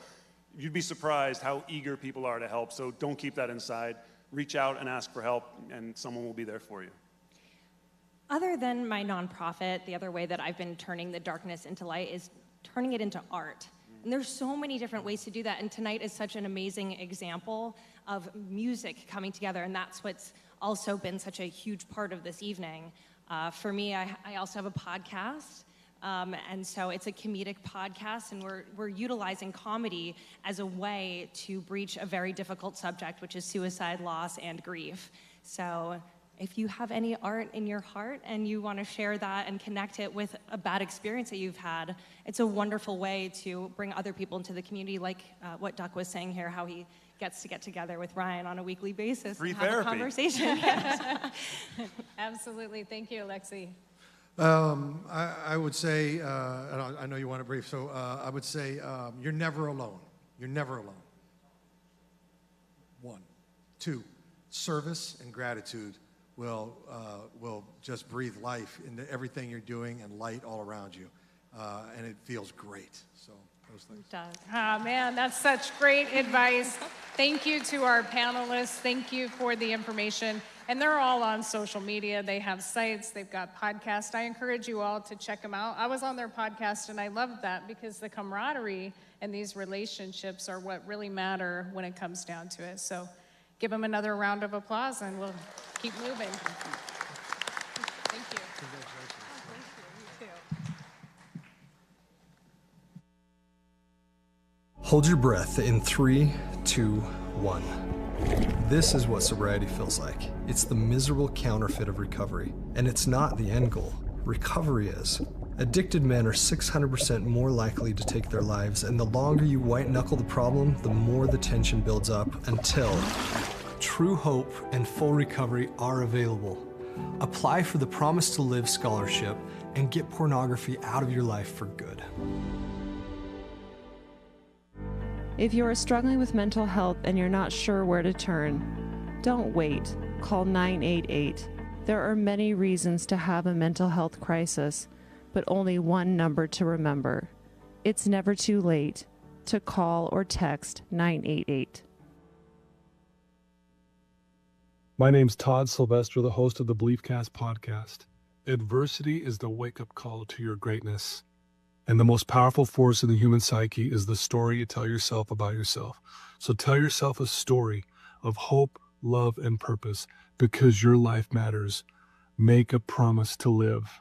you'd be surprised how eager people are to help. So don't keep that inside. Reach out and ask for help, and someone will be there for you. Other than my nonprofit, the other way that I've been turning the darkness into light is turning it into art. And there's so many different ways to do that, and tonight is such an amazing example of music coming together, and that's what's also been such a huge part of this evening. For me, I also have a podcast, and so it's a comedic podcast, and we're utilizing comedy as a way to breach a very difficult subject, which is suicide, loss, and grief. So if you have any art in your heart and you want to share that and connect it with a bad experience that you've had, it's a wonderful way to bring other people into the community, like what Duck was saying here, how he gets to get together with Ryan on a weekly basis and have a conversation. Absolutely. Thank you, Alexi. I would say, and I know you want to brief, so I would say you're never alone. You're never alone. 1. 2, service and gratitude will just breathe life into everything you're doing and light all around you, and it feels great. So those things. It does. Ah, man, that's such great advice. Thank you to our panelists. Thank you for the information. And they're all on social media. They have sites. They've got podcasts. I encourage you all to check them out. I was on their podcast, and I loved that because the camaraderie and these relationships are what really matter when it comes down to it. So give them another round of applause, and we'll keep moving. Thank you. Congratulations. You too. Hold your breath in 3, 2, 1. This is what sobriety feels like. It's the miserable counterfeit of recovery. And it's not the end goal. Recovery is. Addicted men are 600% more likely to take their lives, and the longer you white-knuckle the problem, the more the tension builds up until true hope and full recovery are available. Apply for the Promise to Live scholarship and get pornography out of your life for good. If you are struggling with mental health and you're not sure where to turn, don't wait. Call 988. There are many reasons to have a mental health crisis, but only one number to remember. It's never too late to call or text 988. My name's Todd Sylvester, the host of the Beliefcast podcast. Adversity is the wake-up call to your greatness. And the most powerful force in the human psyche is the story you tell yourself about yourself. So tell yourself a story of hope, love, and purpose because your life matters. Make a promise to live.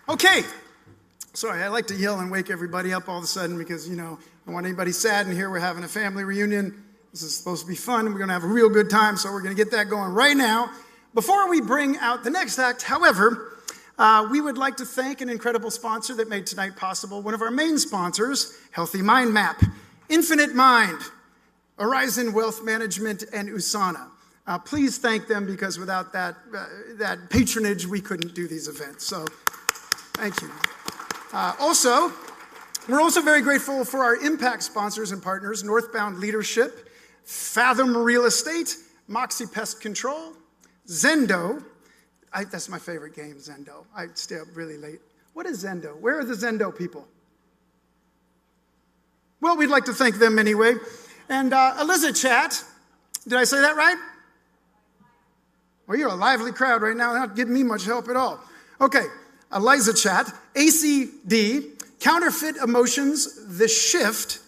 Okay. Sorry, I like to yell and wake everybody up all of a sudden because, I don't want anybody sad in here. We're having a family reunion. This is supposed to be fun. We're going to have a real good time, so we're going to get that going right now. Before we bring out the next act, however, we would like to thank an incredible sponsor that made tonight possible. One of our main sponsors, Healthy Mind Map, Infinite Mind, Horizon Wealth Management, and Usana. Please thank them because without that patronage, we couldn't do these events. So thank you. We're also very grateful for our impact sponsors and partners, Northbound Leadership, Fathom Real Estate, Moxie Pest Control, Zendo. That's my favorite game, Zendo. I stay up really late. What is Zendo? Where are the Zendo people? Well, we'd like to thank them anyway. And ElizaChat, did I say that right? Well, you're a lively crowd right now, not giving me much help at all. Okay, ElizaChat, ACD, Counterfeit Emotions, The Shift,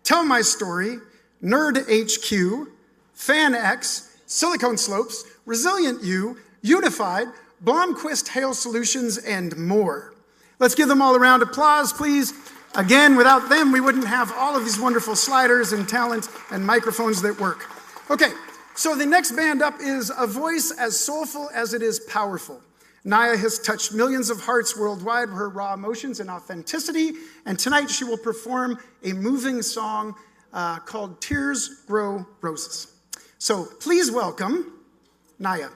Tell My Story, Nerd HQ, FanX, Silicone Slopes, Resilient You, Unified, Blomquist Hail Solutions, and more. Let's give them all a round of applause, please. Again, without them, we wouldn't have all of these wonderful sliders and talent and microphones that work. Okay, so the next band up is a voice as soulful as it is powerful. Naya has touched millions of hearts worldwide with her raw emotions and authenticity, and tonight she will perform a moving song called Tears Grow Roses. So please welcome Naya.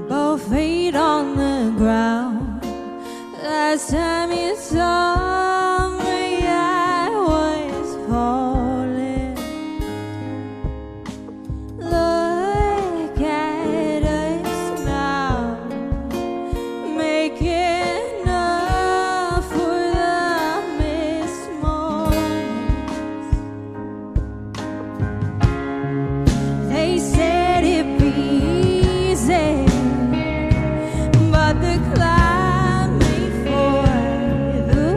Both feet on the ground. Last time you saw me, I was falling. Look at us now, making up for the missed mornings. They said it'd be easy, but the climb ain't for the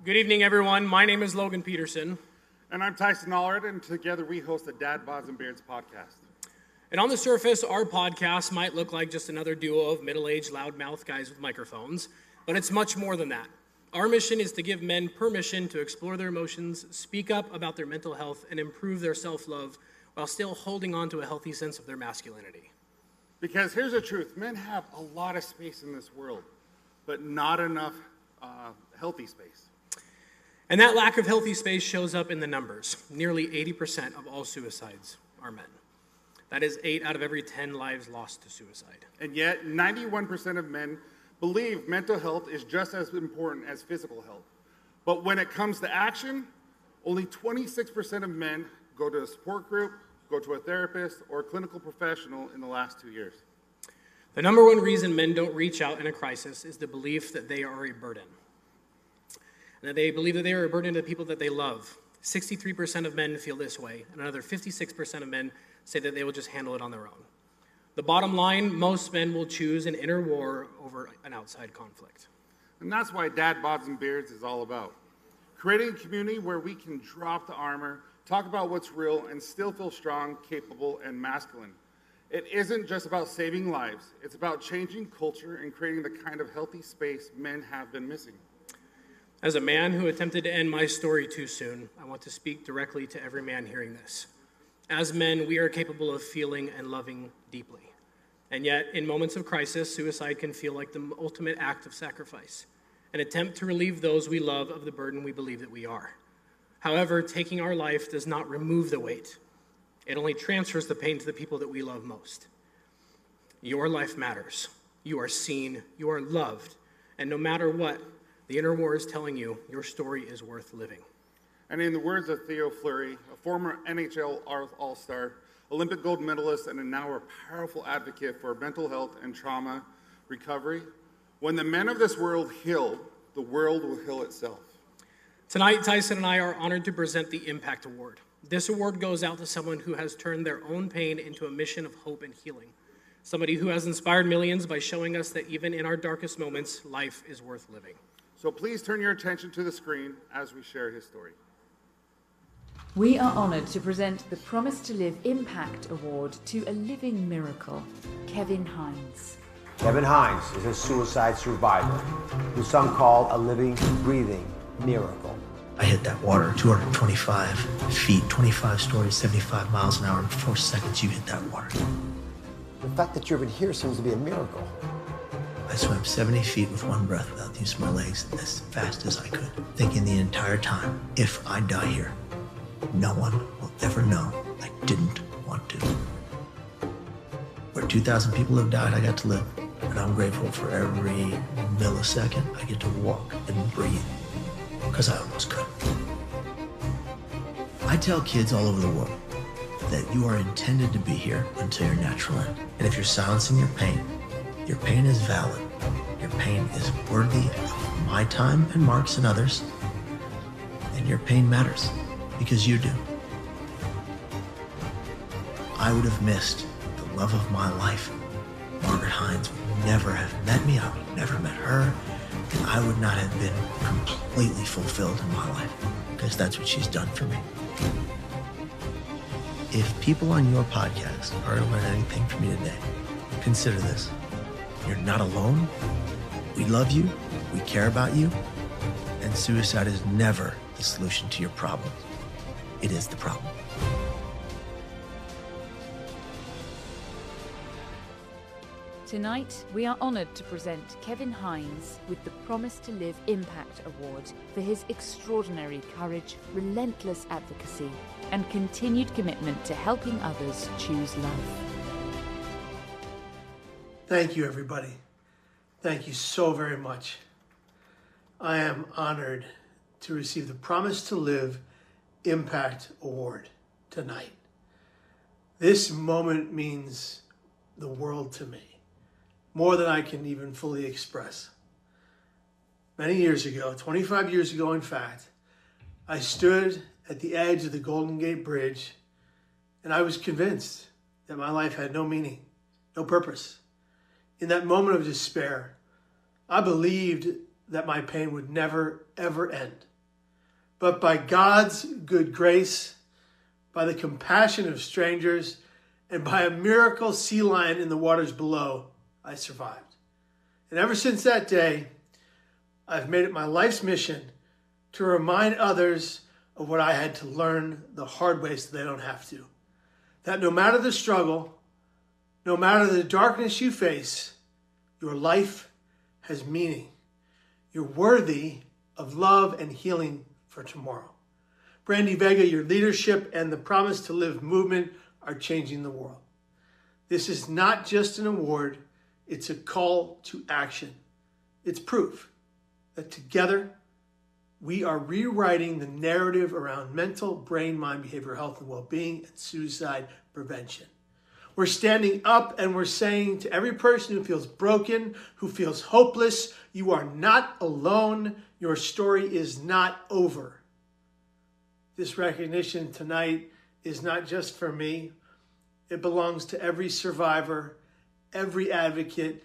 Good evening, everyone. My name is Logan Peterson. And I'm Tyson Allred, and together we host the Dad, Bods, and Beards podcast. And on the surface, our podcast might look like just another duo of middle-aged, loudmouth guys with microphones, but it's much more than that. Our mission is to give men permission to explore their emotions, speak up about their mental health, and improve their self-love while still holding on to a healthy sense of their masculinity. Because here's the truth, men have a lot of space in this world, but not enough healthy space. And that lack of healthy space shows up in the numbers. Nearly 80% of all suicides are men. That is 8 out of every 10 lives lost to suicide. And yet, 91% of men believe mental health is just as important as physical health. But when it comes to action, only 26% of men go to a support group, go to a therapist, or a clinical professional in the last 2 years. The number one reason men don't reach out in a crisis is the belief that they are a burden. And that they believe that they are a burden to the people that they love. 63% of men feel this way, and another 56% of men say that they will just handle it on their own. The bottom line, most men will choose an inner war over an outside conflict. And that's why Dad, Bods, and Beards is all about. Creating a community where we can drop the armor, talk about what's real, and still feel strong, capable, and masculine. It isn't just about saving lives. It's about changing culture and creating the kind of healthy space men have been missing. As a man who attempted to end my story too soon, I want to speak directly to every man hearing this. As men, we are capable of feeling and loving deeply. And yet, in moments of crisis, suicide can feel like the ultimate act of sacrifice, an attempt to relieve those we love of the burden we believe that we are. However, taking our life does not remove the weight. It only transfers the pain to the people that we love most. Your life matters. You are seen, you are loved, and no matter what, the inner war is telling you your story is worth living. And in the words of Theo Fleury, a former NHL All-Star, Olympic gold medalist, and now a powerful advocate for mental health and trauma recovery, when the men of this world heal, the world will heal itself. Tonight, Tyson and I are honored to present the Impact Award. This award goes out to someone who has turned their own pain into a mission of hope and healing. Somebody who has inspired millions by showing us that even in our darkest moments, life is worth living. So please turn your attention to the screen as we share his story. We are honoured to present the Promise to Live Impact Award to a living miracle, Kevin Hines. Kevin Hines is a suicide survivor, who some call a living, breathing miracle. I hit that water 225 feet, 25 stories, 75 miles an hour. In 4 seconds, you hit that water. The fact that you're even here seems to be a miracle. I swam 70 feet with one breath without using my legs as fast as I could, thinking the entire time, if I die here, no one will ever know I didn't want to. Where 2,000 people have died, I got to live. And I'm grateful for every millisecond I get to walk and breathe, because I almost couldn't. I tell kids all over the world that you are intended to be here until your natural end. And if you're silencing your pain is valid. Your pain is worthy of my time and Mark's and others. And your pain matters because you do. I would have missed the love of my life. Margaret Hines would never have met me. I would have never met her. And I would not have been completely fulfilled in my life, because that's what she's done for me. If people on your podcast are to learn anything from me today, consider this. You're not alone. We love you. We care about you. And suicide is never the solution to your problems. It is the problem. Tonight, we are honoured to present Kevin Hines with the Promise to Live Impact Award for his extraordinary courage, relentless advocacy, and continued commitment to helping others choose life. Thank you, everybody. Thank you so very much. I am honored to receive the Promise to Live Impact Award tonight. This moment means the world to me, more than I can even fully express. Many years ago, 25 years ago in fact, I stood at the edge of the Golden Gate Bridge and I was convinced that my life had no meaning, no purpose. In that moment of despair, I believed that my pain would never, ever end. but by God's good grace, by the compassion of strangers, and by a miracle sea lion in the waters below, I survived. And ever since that day, I've made it my life's mission to remind others of what I had to learn the hard way so they don't have to. That no matter the struggle, no matter the darkness you face, your life has meaning. You're worthy of love and healing for tomorrow. Brandy Vega, your leadership and the Promise to Live movement are changing the world. This is not just an award, it's a call to action. It's proof that together we are rewriting the narrative around mental, brain, mind, behavioral health and well-being and suicide prevention. We're standing up and we're saying to every person who feels broken, who feels hopeless, you are not alone. Your story is not over. This recognition tonight is not just for me. It belongs to every survivor, every advocate,